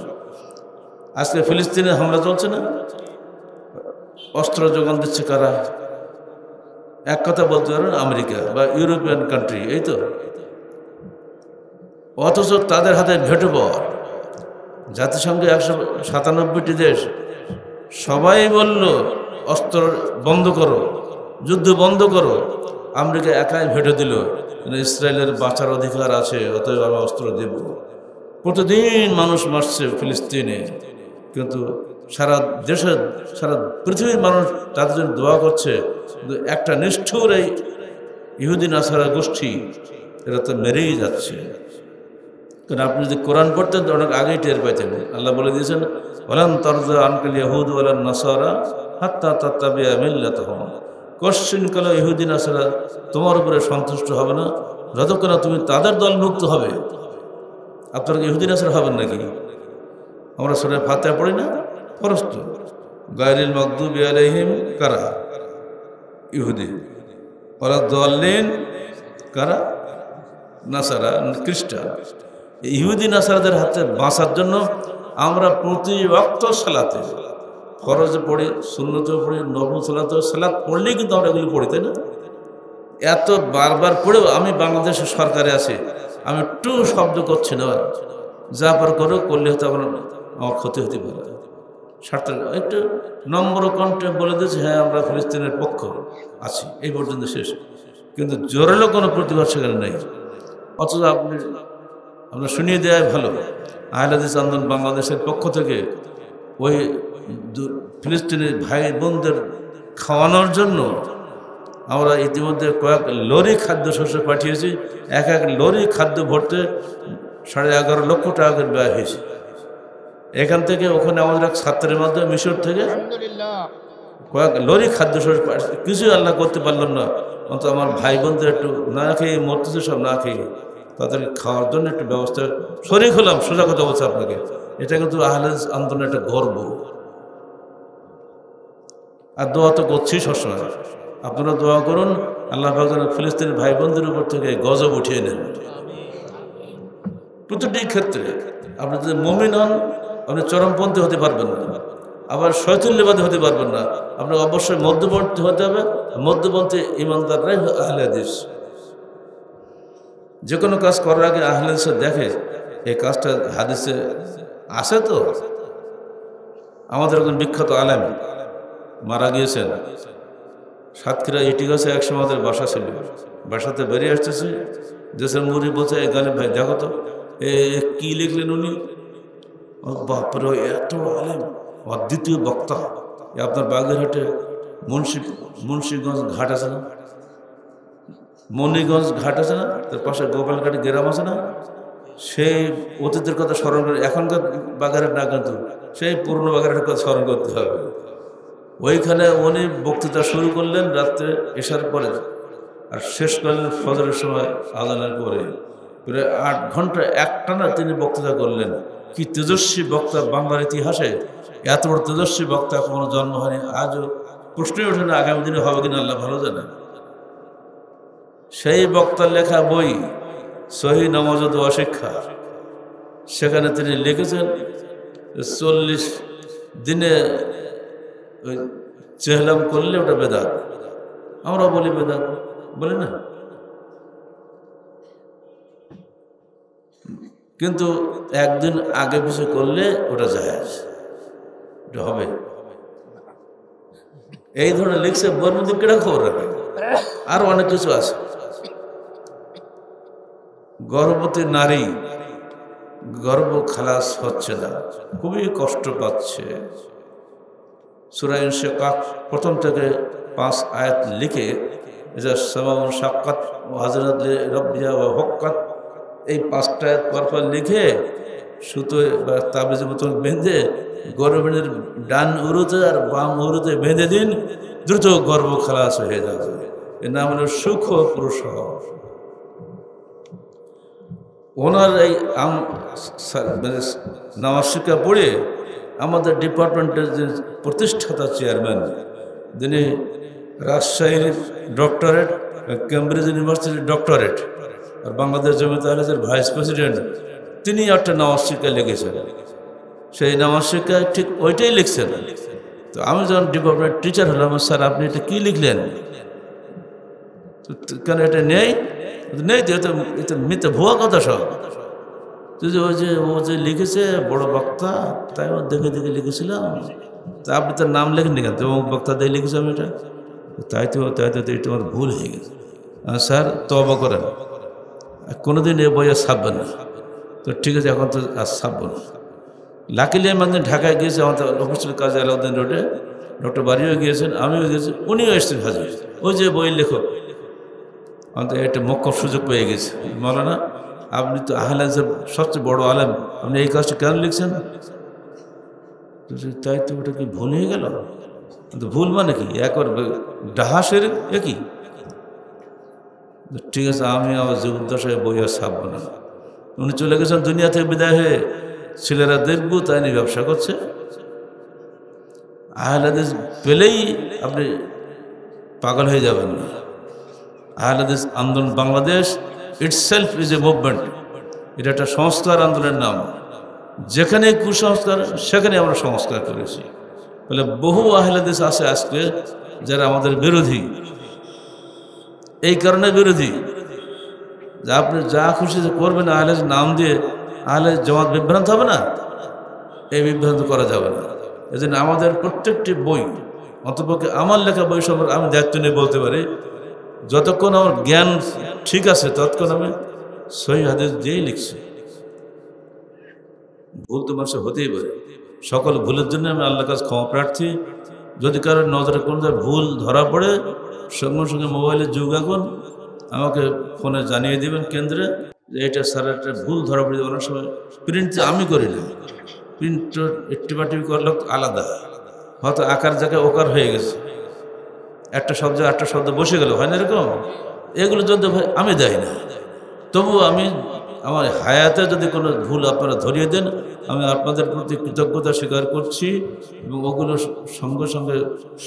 আজকে ফিলিস্তিনে হামলা চলছে না, অস্ত্র যোগান দিচ্ছে কারা? এক কথা বলতে পারেন আমেরিকা বা ইউরোপিয়ান কান্ট্রি, এই তো। অথচ তাদের হাতে ভেটো পাওয়ার। জাতিসংঘে 197টি দেশ সবাই বলল অস্ত্র বন্ধ করো, যুদ্ধ বন্ধ করো। আমেরিকা একাই ভেটো দিল, ইসরায়েলের বাঁচার অধিকার আছে, অতএব আমি অস্ত্র দেব। প্রতিদিন মানুষ মারছে ফিলিস্তিনে, কিন্তু সারা দেশে, সারা পৃথিবীর মানুষ তাদের জন্য দোয়া করছে। কিন্তু একটা নিষ্ঠুর এই ইহুদি নাসারা গোষ্ঠী, এরা তো মেরেই যাচ্ছে। কারণ আপনি যদি কোরআন পড়তেন তো অনেক আগেই টের পাইতেন। আল্লাহ বলে দিয়েছেন, ওয়ালান তারজা আনকাল ইয়াহুদ ওয়ালান নাসারা হাত্তা তাত্তাবিয়া মিল্লাতাহুম। কোশ্চিন কাল ইহুদি নাসারা তোমার উপরে সন্তুষ্ট হবে না যতক্ষণ তুমি তাদের দলভুক্ত হবে। আপনারা ইহুদি নাসারা হবেন নাকি? আমরা সূরা ফাতিহা পড়ি না? ফরজ। গায়রিল মাগদুবি আলাইহিম কারা? ইহুদি। ওয়ালা দাল্লিন কারা? নাসারা, খ্রিস্টান। ইহুদি নাসারাদের হাতে বাঁচার জন্য আমরা প্রতি ওয়াক্ত সালাতে, ফরজে পড়ি, সুন্নতে পড়ি, নফল সালাত পড়লেই কিন্তু আমরা এগুলো পড়ি, তাই না? এত বারবার পড়েও আমি বাংলাদেশের সরকারে আছি, আমি একটু শব্দ করছি না, যা পার করলে হয়তো আমার ক্ষতি হতে পারে। স্বার্থ একটু নম্র কণ্ঠে বলে দিয়েছে, হ্যাঁ আমরা ফিলিস্তিনের পক্ষ আছি, এই পর্যন্ত শেষ। কিন্তু জোরালো কোনো প্রতিবাদ সেখানে নেই। অথচ আমরা শুনিয়ে দেওয়াই ভালো। আহলে হাদিস আন্দোলন বাংলাদেশের পক্ষ থেকে ওই ফিলিস্তিনি ভাই বোনদের খাওয়ানোর জন্য আমরা ইতিমধ্যে কয়েক লরি খাদ্যশস্য পাঠিয়েছি। এক লরি খাদ্য ভরতে 11.5 লক্ষ টাকা ব্যয় হয়েছে। এখান থেকে ওখানে আমাদের এক ছাত্রের মাধ্যমে মিশর থেকে কয়েক লরি খাদ্যশস্য, কিছুই আল্লাহ করতে পারলাম না। অন্তত আমার ভাই বোনদের একটু না খেয়ে মরতেছে, সব না খেয়ে, তাদেরকে খাওয়ার জন্য একটু ব্যবস্থা শরীক হলাম। সোজা কথা বলছে আপনাকে, এটা কিন্তু আহলে হাদিস আন্দোলনের একটা গর্ব। আর দোয়া তো করছি সবসময়, আপনারা দোয়া করুন আল্লাহ পাক যেন ফিলিস্তিনের ভাই বোনদের উপর থেকে গজব উঠিয়ে নেন। প্রতিটি ক্ষেত্রে আপনি যদি মুমিন হন, আপনি চরমপন্থী হতে পারবেন না, আবার শয়তানবাদী হতে পারবেন না। আপনাকে অবশ্যই মধ্যপন্থী হতে হবে। মধ্যপন্থী ইমানদাররাই আহলে হাদিস। যে কোনো কাজ করার আগে আহলে হাদিস দেখে এই কাজটা হাদিসে আছে তো। আমাদের একজন বিখ্যাত আলেম মারা গিয়েছেন, সাতক্ষীরা ইটিগাছে একসময় আমাদের বাসা ছিল। বাসাতে বেরিয়ে আসতেছে, দেশের মুড়ি বলছে, এই গালিব ভাই দেখো তো এ কি লিখলেন উনি। বাপরে, এত আলেম, অদ্বিতীয় বক্তা। আপনার বাগেরহাটে মুন্সিগঞ্জ ঘাট আছে না, মণিগঞ্জ ঘাট আছে না, তার পাশে গোপালঘাটি গ্রাম আছে না, সেই অতীতের কথা স্মরণ করে, এখনকার বাগেরহাট না কিন্তু সেই পুরনো বাগেরহাটের কথা স্মরণ করতে হবে। ওইখানে উনি বক্তৃতা শুরু করলেন রাত্রে এশার পরে, আর শেষ করলেন ফজরের সময় আজানের পরে। প্রায় 8 ঘন্টা একটানা তিনি বক্তৃতা করলেন। কি তেজস্বী বক্তা! বাংলার ইতিহাসে এত বড় তেজস্বী বক্তা কোনো জন্ম হয়নি, আজও প্রশ্নই ওঠে না, আগামী দিনে হবে কিনা আল্লাহ ভালো জানে। সেই বক্তার লেখা বই সহি নামাজ ও দোয়া শিক্ষা, সেখানে তিনি লিখেছেন 40 দিনে ওই চেহলাম করলে ওটা বেদাত। আমরা বলি বেদাত, বলি না, কিন্তু একদিন আগে পিছু করলে ওটা জায়েজ, ওটা হবে। এই ধরনের লিখছে, বর্ণদিন কেটা খবর রাখে। আর অনেক কিছু আছে। গর্ভবতী নারী গর্ভ খালাস হচ্ছে না, খুবই কষ্ট পাচ্ছে। সূরা ইনশিকাক প্রথম থেকে 5 আয়াত লিখে সাক্কাত হাজরাত রব্বিয়া ওয়া হক্কাত, এই 5টা আয়াত পরপর লিখে সুতোয় বা তাবিজের মতন বেঁধে গর্ভের ডান উরুতে আর বাম উরুতে বেঁধে দিন, দ্রুত গর্ভ খালাস হয়ে যাবে। এর নাম হলো সুখ প্রসব। ওনার এই নামাজ শিক্ষা পড়ে আমাদের ডিপার্টমেন্টের যে প্রতিষ্ঠাতা চেয়ারম্যান, যিনি রাজশাহীর ডক্টরেট, কেমব্রিজ ইউনিভার্সিটির ডক্টরেট, আর বাংলাদেশ জমিয়ত আহলে হাদিসের ভাইস প্রেসিডেন্ট, তিনি একটা নামাজ শিক্ষা লিখেছেন। সেই নামাজ শিক্ষা ঠিক ওইটাই লিখছেন। তো আমি যখন ডিপার্টমেন্ট টিচার হলাম, স্যার আপনি এটা কী লিখলেন? কেন এটা নেই? নেই তো, এটা মিথ্যা ভুয়া কথা সব। ও যে লিখেছে বড় বক্তা, তাই ও দেখে দেখে লিখেছিলাম। তা আপনি তার নাম লেখেননি কেন? তো বক্তা দিয়ে লিখেছি আমি এটা। তাই তো এটা আমার ভুল হয়ে গেছে। স্যার তওবা করেন, কোনোদিন এ বই আর ছাপবেন না। তো ঠিক আছে, এখন তো আর ছাপব না। লাকিলি আমি একদিন ঢাকায় গিয়েছি, আমাদের অফিসের কাজে আলাউদ্দিন রোডে, ডক্টর বাড়িও গিয়েছেন, আমিও গিয়েছি, উনিও এসেছেন হাজির। ওই যে বই লেখক, আমাদের একটা মক্কব সুযোগ পেয়ে গেছে। মৌলানা, আপনি তো আহলে হাদিসের সবচেয়ে বড় আলেম, আপনি এই কাজটা কেন লিখছেন? তাই তো, ওটা কি ভুল হয়ে গেল? ভুল মানে কি? একবার ডাহাসের একই। ঠিক আছে, আমি আমার জীবদ্দশায় বই আর ছাপব না। উনি চলে গেছেন দুনিয়া থেকে বিদায় হয়ে। ছেলেরা দেখবো তাই নিয়ে ব্যবসা করছে। আহলে হাদিস পেলেই আপনি পাগল হয়ে যাবেন না। আহলে হাদিস আন্দোলন Bangladesh itself is a movement. এটা একটা সংস্কার আন্দোলনের নাম। যেখানে কুসংস্কার, সেখানে আমরা সংস্কার করেছি। বলে বহু আহলে হাদিস আছে আজকে যারা আমাদের বিরোধী। এই কারণে বিরোধী যে আপনি যা খুশি করবেন আহলে হাদিস নাম দিয়ে, আহলে জামাত বিভ্রান্ত হবে না, এই বিভ্রান্ত করা যাবে না। এই জন্য আমাদের প্রত্যেকটি বই, অন্তপক্ষে আমার লেখা বই সম্পর্কে আমি দায়িত্ব নিয়ে বলতে পারি, যতক্ষণ আমার জ্ঞান ঠিক আছে ততক্ষণ আমি সহিহ হাদিস দিয়েই লিখছি। ভুল তো মানুষের হতেই পারে। সকল ভুলের জন্য আমি আল্লাহর কাছে ক্ষমা প্রার্থী। যদি কারোর নজরে কোনো ভুল ধরা পড়ে, সঙ্গে সঙ্গে মোবাইলের যুগ এখন, আমাকে ফোনে জানিয়ে দেবেন কেন্দ্রে যে এটা স্যার একটা ভুল ধরা পড়ে। অনেক সময় প্রিন্ট আমি করি না, প্রিন্ট টিপাটিপি করলে আলাদা, হয়তো আকার জায়গায় ওকার হয়ে গেছে, একটা শব্দ বসে গেল, হয় না এরকম? এগুলো যদি আমি দেয় না, তবুও আমি আমার হায়াতে যদি কোনো ভুল আপনারা ধরিয়ে দেন, আমি আপনাদের প্রতি কৃতজ্ঞতা স্বীকার করছি এবং ওগুলো সঙ্গে সঙ্গে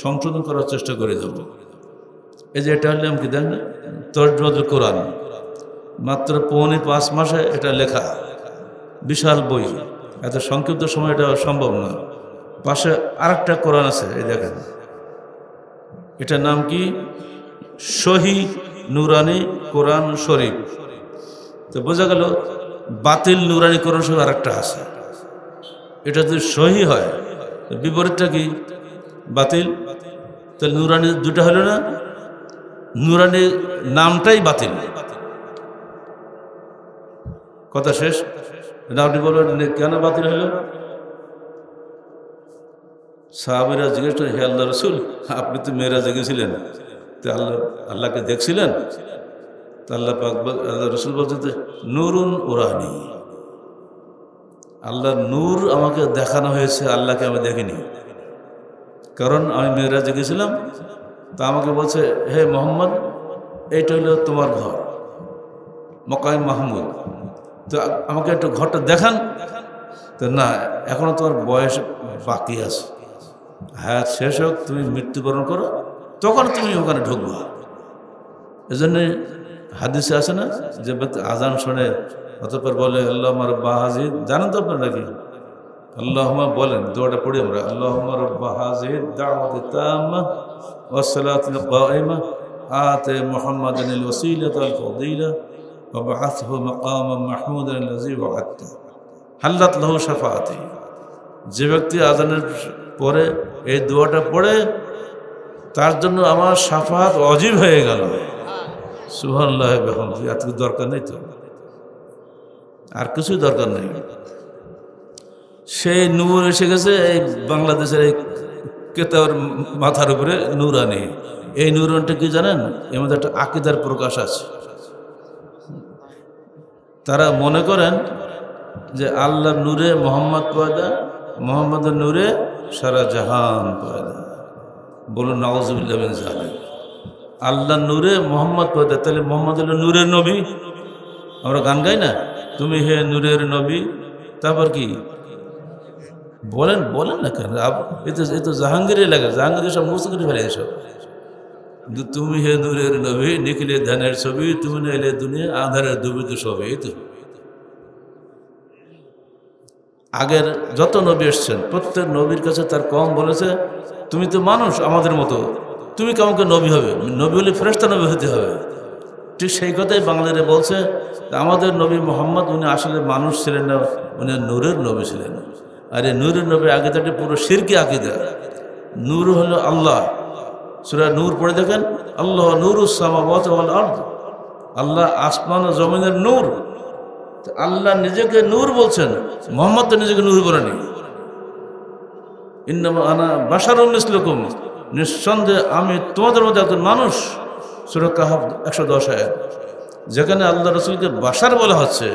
সংশোধন করার চেষ্টা করে দেব। এই যে এটা হলে আমি কি দেন তরজমাতুল কোরআন, মাত্র 4.5 মাসে এটা লেখা, বিশাল বই। এত সংক্ষিপ্ত সময় এটা সম্ভব না। পাশে আরেকটা কোরআন আছে, এই দেখেন, এটার নাম কি? সহি নুরানি কোরআন শরীফ। তো বোঝা গেল বাতিল নুরানি কোরআন শরীফ আরেকটা আছে, এটা যদি সহি হয় বিপরীতটা কি বাতিল, তাহলে নুরানি দুটা হলো না, নুরানি নামটাই বাতিল। কথা শেষ। আপনি বলবেন কেন বাতিল হলো? সাহাবীরা জিজ্ঞেস করেন, হে আল্লাহ রসুল, আপনি তো মেরাজে গেছিলেন, তো আল্লাহকে দেখছিলেন? তো আল্লাহ রসুল বলছেন যে নূরুন উরানি, আল্লাহর নূর আমাকে দেখানো হয়েছে, আল্লাহকে আমি দেখিনি। কারণ আমি মেরাজে গেছিলাম, তা আমাকে বলছে, হে মোহাম্মদ, এইটা হলো তোমার ঘর, মকাম মাহমুদ, তো আমাকে একটু ঘরটা দেখান। তো না, এখনো তোমার বয়স বাকি আছে, হায়াত শেষ হোক, তুমি মৃত্যুবরণ করো, তখন তুমি ওখানে ঢুকবা। এজন্য হাদিসে আছে না, যে ব্যক্তি আজান শোনে অতঃপর বলে আল্লাহুম্মা রাব্বা হাযিহি, জানেন তো আপনারা নাকি? আল্লাহুম্মা বলেন, দোয়াটা পড়ি আমরা, আল্লাহুম্মা রাব্বা হাযিহি দাওয়াতি তাম্মাহ ওয়াস সালাতিল কায়িমাহ আতি মুহাম্মাদানিল ওয়াসিলাতা ওয়াল ফাদিলাহ ওয়া বা'আথহু মাকামান মাহমুদান আল্লাযী ওয়া'আদতা হাল্লাত লাহু শাফাআতি। যে ব্যক্তি আজানের পরে এই দোয়াটা পড়ে, তার জন্য আমার শাফাআত ওয়াজিব হয়ে গেল। সুবহানাল্লাহ, বিহামদিহি। এত দরকার নেই তো, আর কিছুই দরকার নেই। সেই নূর এসে গেছে এই বাংলাদেশের এই কেতাবের মাথার উপরে নূরানি। এই নূরানটা কি জানেন? এর মধ্যে একটা আকীদার প্রকাশ আছে। তারা মনে করেন যে আল্লাহর নূরে মোহাম্মদ পয়দা, মোহাম্মদের নূরে সারা জাহান পয়দা। বলুন নাউযুবিল্লাহ মিন যালিক। আল্লাহর নূরে মোহাম্মদ পয়দা, তাহলে মোহাম্মদ হলো নূরের নবী। আমরা গান গাই না, তুমি হে নূরের নবী, তারপর কি বলেন বলেন না কেন? এ তো জাহাঙ্গীরের লাগে, জাহাঙ্গীর সব মুস্ত করে ফেলে এসব। তুমি হে নূরের নবী, নিখিলে ধ্যানের ছবি, তুমি না এলে দুনিয়া আধারের দুবি তো সবে। এই তো আগের যত নবী এসছেন, প্রত্যেক নবীর কাছে তার কম বলেছে, তুমি তো মানুষ আমাদের মতো, তুমি কেমনকে নবী হবে? নবী হলে ফেরেশতা নবী হতে হবে। ঠিক সেই কথাই বাংলাদেশে বলছে, আমাদের নবী মোহাম্মদ, উনি আসলে মানুষ ছিলেন না, উনি নূরের নবী ছিলেন। আর এই নূরের নবী আগে থেকে পুরো শিরকি আকীদা। নূর হলো আল্লাহ। সূরা নূর পড়ে দেখেন, আল্লাহ নূরুস সামাওয়াতি ওয়াল আরদ, আল্লাহ আসমান ও জমিনের নূর। আল্লাহ নিজেকে নূর বলছেন, মোহাম্মদ তো নিজেকে নূর বলেনি। ইন্নামা আনা বাশারুম মিসলুকুম, নিঃসন্দেহে আমি তোমাদের মধ্যে একজন মানুষ। সূরা কাহফ 110 আয়াত। যেখানে আল্লাহ রসুলকে বাশার বলা হচ্ছে,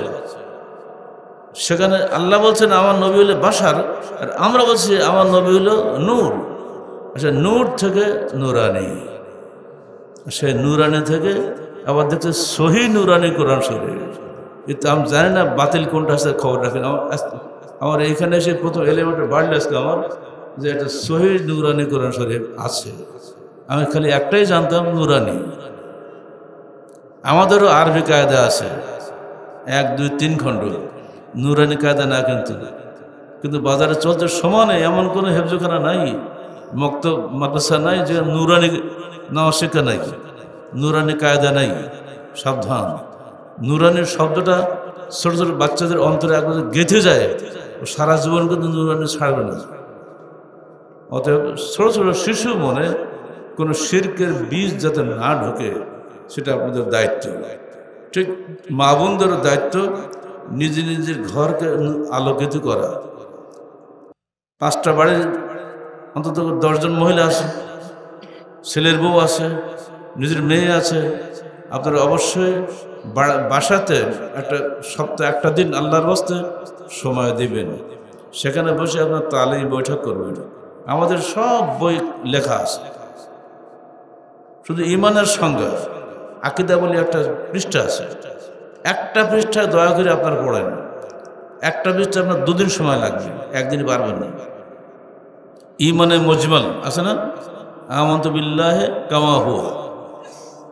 সেখানে আল্লাহ বলছেন আমার নবী হলো বাশার, আর আমরা বলছি আমার নবী হলো নূর। আচ্ছা, নূর থেকে নূরানি, সে নূরানি থেকে আবার দেখছে সহি নূরানি কোরআন শরীফ। কিন্তু আমি জানি না বাতিল কোনটা আছে, খবর রাখেন। আমার এইখানে এসে প্রথম এলিমেন্টে বাড়লে আজকে আমার, যে একটা সহি নূরানি কোরআন শরীফ আছে। আমি খালি একটাই জানতাম, নূরানি। আমাদেরও আরবি কায়দা আছে, 1, 2, 3 খণ্ড, নূরানি কায়দা না। কিন্তু বাজারে চলছে সমানে, এমন কোনো হেফজখানা নাই, মক্তব মাদ্রাসা নাই যে নূরানি নওশিকা নাই, নূরানি কায়দা নাই। সাবধান, নূরানির শব্দটা ছোট ছোট বাচ্চাদের অন্তরে একবার গেঁথে যায়, সারা জীবন কিন্তু নূরানি ছাড়বে না। অতএব ছোট ছোট শিশু মনে কোনো শিরকের বীজ যাতে না ঢোকে, সেটা আপনাদের দায়িত্ব। ঠিক মা বোনদেরও দায়িত্ব নিজে নিজের ঘরকে আলোকিত করা। 5টা বাড়ির অন্তত 10 জন মহিলা আছে, ছেলের বউ আছে, নিজের মেয়ে আছে। আপনারা অবশ্যই বাসাতে একটা সপ্তাহে একটা দিন আল্লাহর বাস্তে সময় দিবেন। সেখানে বসে আপনার তালিম বৈঠক করবেন। আমাদের সব বই লেখা আছে, শুধু ইমানের সংজ্ঞা আকীদা বলে একটা পৃষ্ঠা আছে। একটা পৃষ্ঠা দয়া করে আপনারা পড়েন। একটা পৃষ্ঠা আপনার 2 দিন সময় লাগবে, একদিন পারবেন না। ইমানে মুজমাল আছে না, আমানতু বিল্লাহি কামা হুয়া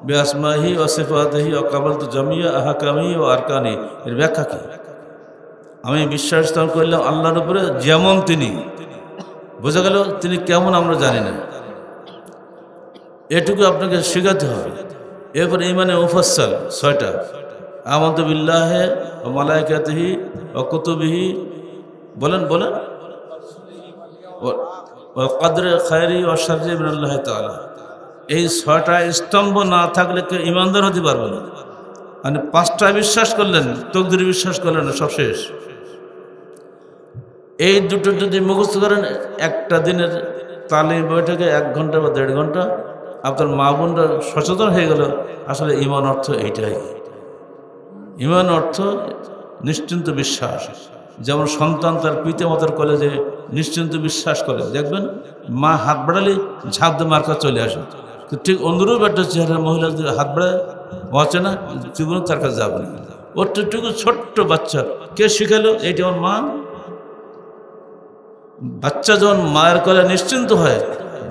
বিআসমাহি ওয়া সিফাতিহি ওয়া কাবালতু জামিয়া আহকামিহি ওয়া আরকানি। এর ব্যাখ্যা কি? আমি বিশ্বাস স্থাপন করলাম আল্লাহর উপরে যেমন তিনি। বোঝা গেল তিনি কেমন আমরা জানি না, এটুকু আপনাকে শেখাতে হবে। এরপর ইমানে মুফাসসাল 6টা, আমানতু বিল্লাহি ওয়া মালাইকাতিহি ওয়া কুতুবিহি, বলেন বলেন, ওয়া কদরে খায়রি ওয়া শাররি মিনাল্লাহি তাআলা। এই 6টা স্তম্ভ না থাকলে কেউ ইমানদার হতে পারবে না। মানে 5টা বিশ্বাস করলেন, তকদির বিশ্বাস করলেন না, সব শেষ। এই দুটো যদি মুখস্থ করেন, একটা দিনের তালিম বৈঠকে 1 ঘন্টা বা 1.5 ঘন্টা আপনার মা বোনরা সচেতন হয়ে গেল। আসলে ঈমান অর্থ এইটাই। ঈমান অর্থ নিশ্চিন্ত বিশ্বাস। যেমন সন্তান তার পিতামাতার কলেজে নিশ্চিন্ত বিশ্বাস করে, দেখবেন মা হাত বাড়ালে ঝাঁপ দিয়ে মার্কা চলে আসে। তো ঠিক অনুরূপ একটা চেহারা মহিলা যদি হাত বাড়ায়, বাঁচে না, জীবনে তার কাছে যাবে না। ওটুকু ছোট্ট বাচ্চা কে শিখালো? এইটা আমার মা। বাচ্চা যখন মায়ের কোলে নিশ্চিন্ত হয়,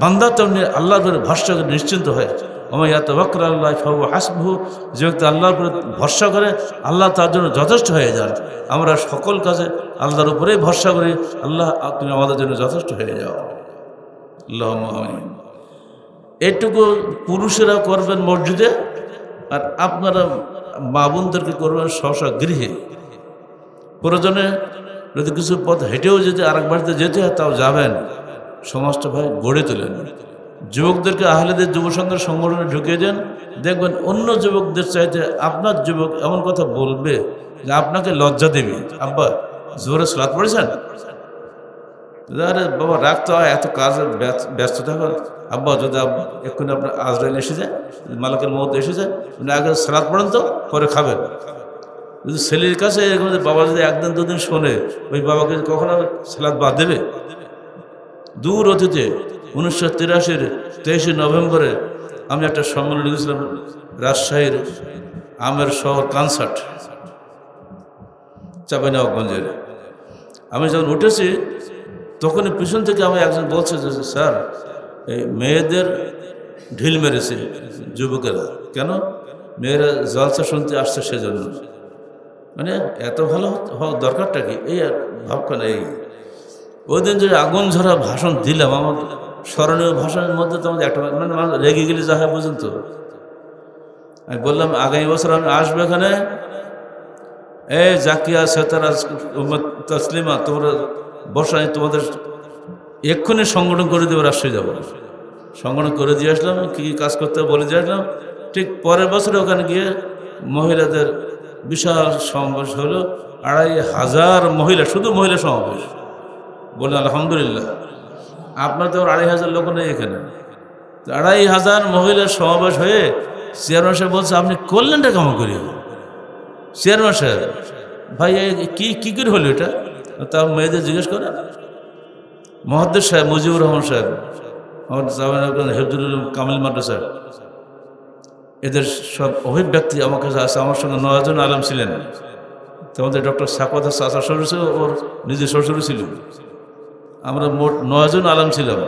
বান্দা তেমনি আল্লাহর উপরে ভরসা করে নিশ্চিন্ত হয়। ওয়া ইয়াতাওয়াক্কাল আলাল্লাহি ফাহুয়া হাসবুহু, যে ব্যক্তি আল্লাহর উপরে ভরসা করে আল্লাহ তার জন্য যথেষ্ট হয়ে যান। আমরা সকল কাজে আল্লাহর উপরেই ভরসা করি, আল্লাহ তুমি আমাদের জন্য যথেষ্ট হয়ে যাও। আল্লাহুম্মা আমিন। এটুকু পুরুষেরা করবেন মসজিদে, আর আপনারা মা বোনদেরকে করবেন স্ব গৃহে। প্রয়োজনে যদি কিছু পথ হেঁটেও যদি আরেক বাড়িতে যেতে হয় তাও যাবেন। সমাজটা ভাই গড়ে তোলেন। যুবকদেরকে আহলেদের যুব সংঘের সংগঠনে ঢুকিয়ে দেন, দেখবেন অন্য যুবকদের চাইতে আপনার যুবক এমন কথা বলবে যে আপনাকে লজ্জা দেবে। আব্বা জোরে সালাত পড়েছেন? আরে বাবা রাখতে হয়, এত কাজে ব্যস্ত থাকো। আব্বা যদি এক্ষুনি আপনার আজরাইল এসে যায়, মালিকের মউত এসে যায়, আগে সালাত পড়েন তো, পরে খাবেন। যদি ছেলের কাছে এরকম বাবা যদি 1 দিন 2 দিন শোনে, ওই বাবাকে কখনো সালাত বাদ দেবে? দূর অতীতে 1983-র 23শে নভেম্বরে আমি একটা সম্মেলনে গেছিলাম, রাজশাহীর আমের শহর কানসার্ট, চাঁপাইনবাবগঞ্জের। আমি যখন উঠেছি তখনই পিছন থেকে আমি একজন বলছে যে স্যার, এই মেয়েদের ঢিল মেরেছে যুবকেরা। কেন? মেয়েরা জলসা শুনতে আসছে সেজন্য। মানে এত ভালো হওয়ার দরকারটা কি? এই আর ভাবখান। এই ওই দিন যে আগুন ঝরা ভাষণ দিলাম, আমার স্মরণীয় ভাষণের মধ্যে তো আমাদের একটা, মানে রেগে গেলে যা হয় বুঝুন তো। আমি বললাম আগামী বছর আমি আসবো এখানে, এই জাকিয়া সেতারা তসলিমা তোমরা বসা, তোমাদের এক্ষুনি সংগঠন করে দেবো, রাজশাহী যাবো। সংগঠন করে দিয়ে আসলাম, কী কাজ করতে বলে দিয়ে আসলাম। ঠিক পরের বছরে ওখানে গিয়ে মহিলাদের বিশাল সমাবেশ হলো, 2500 মহিলা, শুধু মহিলা সমাবেশ। বলে আলহামদুলিল্লাহ। আপনার তো 2500 লোক নেই এখানে। 2500 মহিলার সমাবেশ হয়ে চেয়ারম্যান সাহেব বলছে, আপনি করলেনটা কেমন করি? চেয়ারম্যান সাহেব, ভাই কি করে হলো এটা? তা মেয়েদের জিজ্ঞেস করে। মহাদ্দেশ সাহেব, মুজিবুর রহমান সাহেব, আমার হেফজুল কামিল মাদ্রাসা, এদের সব অভিব্যক্তি আমার কাছে আছে। আমার সঙ্গে 9 জন আলেম ছিলেন। তোমাদের ডক্টর সাকওয়াত চাচা শ্বশুর ছিল, ওর নিজের শ্বশুর ছিল। আমরা মোট 9 জন আলেম ছিলাম,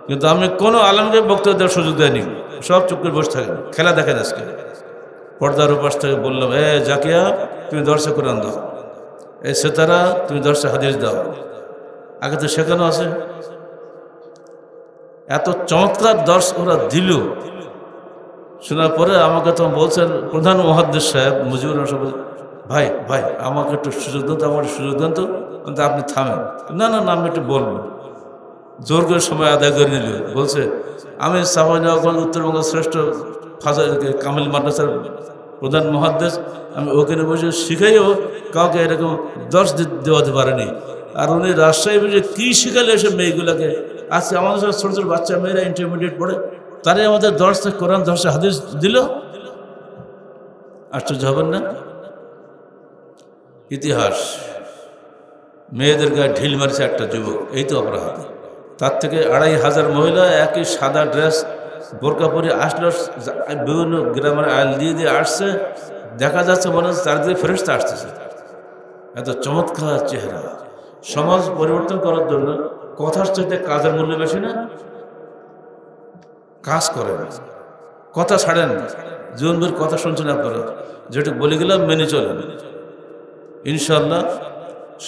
কিন্তু আমি কোনো আলেমকে বক্তব্য দেওয়ার সুযোগ দেয়নি। সব চুপ করে বসে থাকেন, খেলা দেখেন। আজকে পর্দার উপাস থেকে বললাম, জাকিয়া তুমি দর্শে কোরআন দাও, সেতারা তুমি দর্শে হাদিস দাও। আগে তো শেখানো আছে। এত চমৎকার দর্শ ওরা দিল। শোনার পরে আমাকে তখন বলছেন প্রধান মুহাদ্দিস সাহেব মুজিবুর রহমান সাহেব, ভাই ভাই আমাকে একটু সুযোগ দেন তো, আমার সুযোগ দেন তো। কিন্তু আপনি থামেন। না না না, আমি একটু বলবো। জোর করে সময় আদায় করে নিল। বলছে, আমি চাঁপাইনবাবগঞ্জ উত্তরবঙ্গের শ্রেষ্ঠ কামিল মাদ্রাসার প্রধান মুহাদ্দিস, আমি ওখানে বসে শিখাইও কাউকে এরকম দর্শ দেওয়াতে পারেনি। আর উনি রাজশাহী বসে কী শিখালে এসব মেয়েগুলোকে। আজকে আমাদের সব ছোটো ছোটো বাচ্চা মেয়েরা ইন্টারমিডিয়েট পড়ে, তারাই আমাদের দর্শে কোরআন, দর্শে হাদিস দিল। আশ্চর্য হবেন না? ইতিহাস। মেয়েদের গায়ে ঢিল মারছে একটা যুবক, এই তো অপরাধ। তার থেকে 2500 মহিলা একই সাদা ড্রেস বোরকা পরে আসলো, বিভিন্ন গ্রামের আইল দিয়ে দিয়ে আসছে। দেখা যাচ্ছে মনে হচ্ছে চারিদিকে ফেরেশতা আসতেছে। এত চমৎকার চেহারা। সমাজ পরিবর্তন করার জন্য কথার চাইতে কাজের মূল্য বেশি না? কাজ করেন, কথা ছাড়েন। জীবনভর কথা শুনছেন আপনারা, যেটা বলে গেলাম মেনে চলেন, ইনশাল্লাহ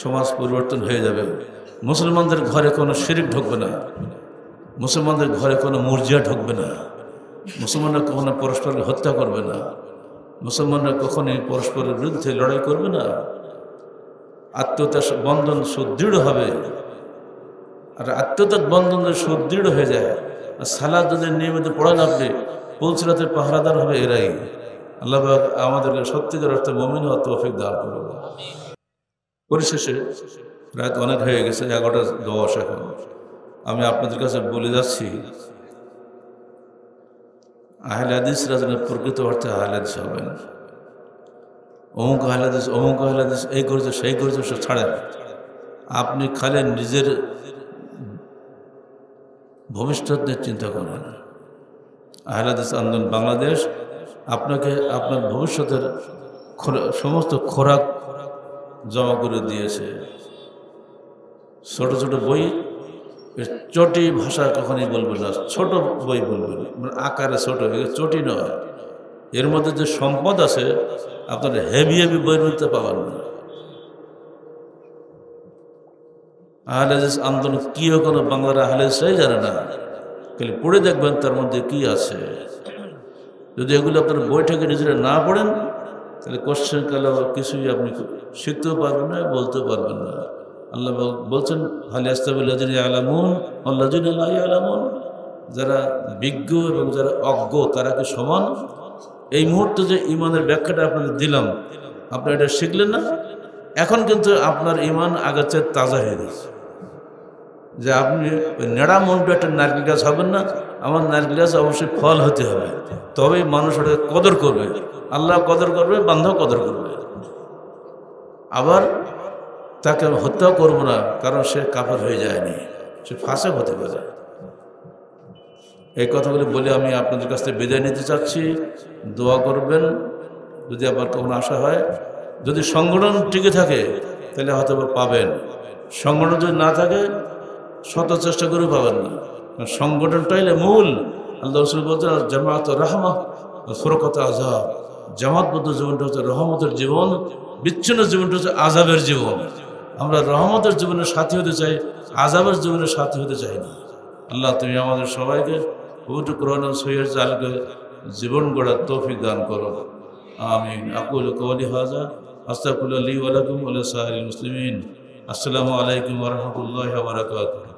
সমাজ পরিবর্তন হয়ে যাবে। মুসলমানদের ঘরে কোনো শিরিক ঢুকবে না, মুসলমানদের ঘরে কোনো মুরজিয়া ঢুকবে না, মুসলমানরা কখনো পরস্পরকে হত্যা করবে না, মুসলমানরা কখনোই পরস্পরের বিরুদ্ধে লড়াই করবে না। আত্মীয়তার বন্ধন সুদৃঢ় হবে, আর আত্মীয়তার বন্ধন যদি সুদৃঢ় হয়ে যায়, আর সালাদ যদি নিয়মিত পড়ান আপনি, পুলসিরাতের পাহারাদার হবে এরাই। আল্লাহ পাক আমাদেরকে সত্যিকার অর্থে মুমিন হওয়ার তৌফিক দান করুন। পরিশেষে রাত অনেক হয়ে গেছে, 11:10 এখন। আমি আপনাদের কাছে বলে যাচ্ছি, আহলে হাদিসরা যেন প্রকৃত অর্থে আহলে হাদিস হবেন। অমুক আহলে হাদিস, অমুক আহলে হাদিস, এই করেছে সেই করেছে, সে ছাড়েন। আপনি খালি নিজের ভবিষ্যৎ নিয়ে চিন্তা করেন। আহলে হাদিস আন্দোলন বাংলাদেশ আপনাকে আপনার ভবিষ্যতের সমস্ত খোরাক জমা করে দিয়েছে। ছোট ছোট বই, চটি ভাষা কখনই বলবেন না, ছোট বই বলবেন, মানে আকারে ছোট, চটি নয়। এর মধ্যে যে সম্পদ আছে আপনার হেভি হেভি বইয়ের মধ্যে পাবেন না। আহলে হাদিস আন্দোলন কিও কোনো বাংলার আহলে হাদিসরাই জানে না, খালি পড়ে দেখবেন তার মধ্যে কি আছে। যদি এগুলো আপনার বই থেকে নিজেরা না পড়েন, তাহলে কোশ্চেন কালে কিছুই আপনি শিখতেও পারবেন না, বলতেও পারবেন না। আল্লাহ বলছেন, হাল ইয়াস্তাবিল্লাযিনা ইয়ালামুন ওয়াল্লাযিনা লা ইয়ালামুন, যারা বিজ্ঞ এবং যারা অজ্ঞ তারা কি সমান? এই মুহূর্তে যে ইমানের ব্যাখ্যাটা আপনাদের দিলাম, আপনি এটা শিখলেন না? এখন কিন্তু আপনার ইমান আগের চেয়ে তাজা হয়ে গেছে। যে আপনি নেড়া মন্টু একটা নারকেল গাছ হবেন না, আমার নারকেল গাছ অবশ্যই ফল হতে হবে, তবেই মানুষ ওটাকে কদর করবে। আল্লাহ কদর করবে, বান্ধাও কদর করবে। আবার তাকে হত্যাও করবো না, কারণ সে কাফের হয়ে যায়নি, সে ফাসেক হতে পারে। এই কথাগুলি বলে আমি আপনাদের কাছ থেকে বিদায় নিতে চাচ্ছি। দোয়া করবেন যদি আবার কখনো আসা হয়। যদি সংগঠন টিকে থাকে তাহলে হয়তো পাবেন, সংগঠন যদি না থাকে শত চেষ্টা করে পাবেন না। সংগঠনটাই মূল। আল্লাহ রাসূল বলছেন, জামাত রাহমা ফুরকাত আযাব। জামাতবদ্ধ জীবনটা হচ্ছে রহমতের জীবন, বিচ্ছিন্ন জীবনটা হচ্ছে আযাবের জীবন। আমরা রহমতের জীবনের সাথী হতে চাই, আযাবের জীবনের সাথী হতে চাই না। আল্লাহ তুমি আমাদের সবাইকে পবিত্র কোরআন ও সহিহ আলোকে জীবন গড়ার তৌফিক দান করো। আমিন। আকুলু কওলি হাযা আস্তাগফিরুল্লাহ লি ওয়া লাকুম ওয়া লিসাইরিল মুসলিমিন। আসসালামু আলাইকুম ওয়া রাহমাতুল্লাহি ওয়া বারাকাতুহু।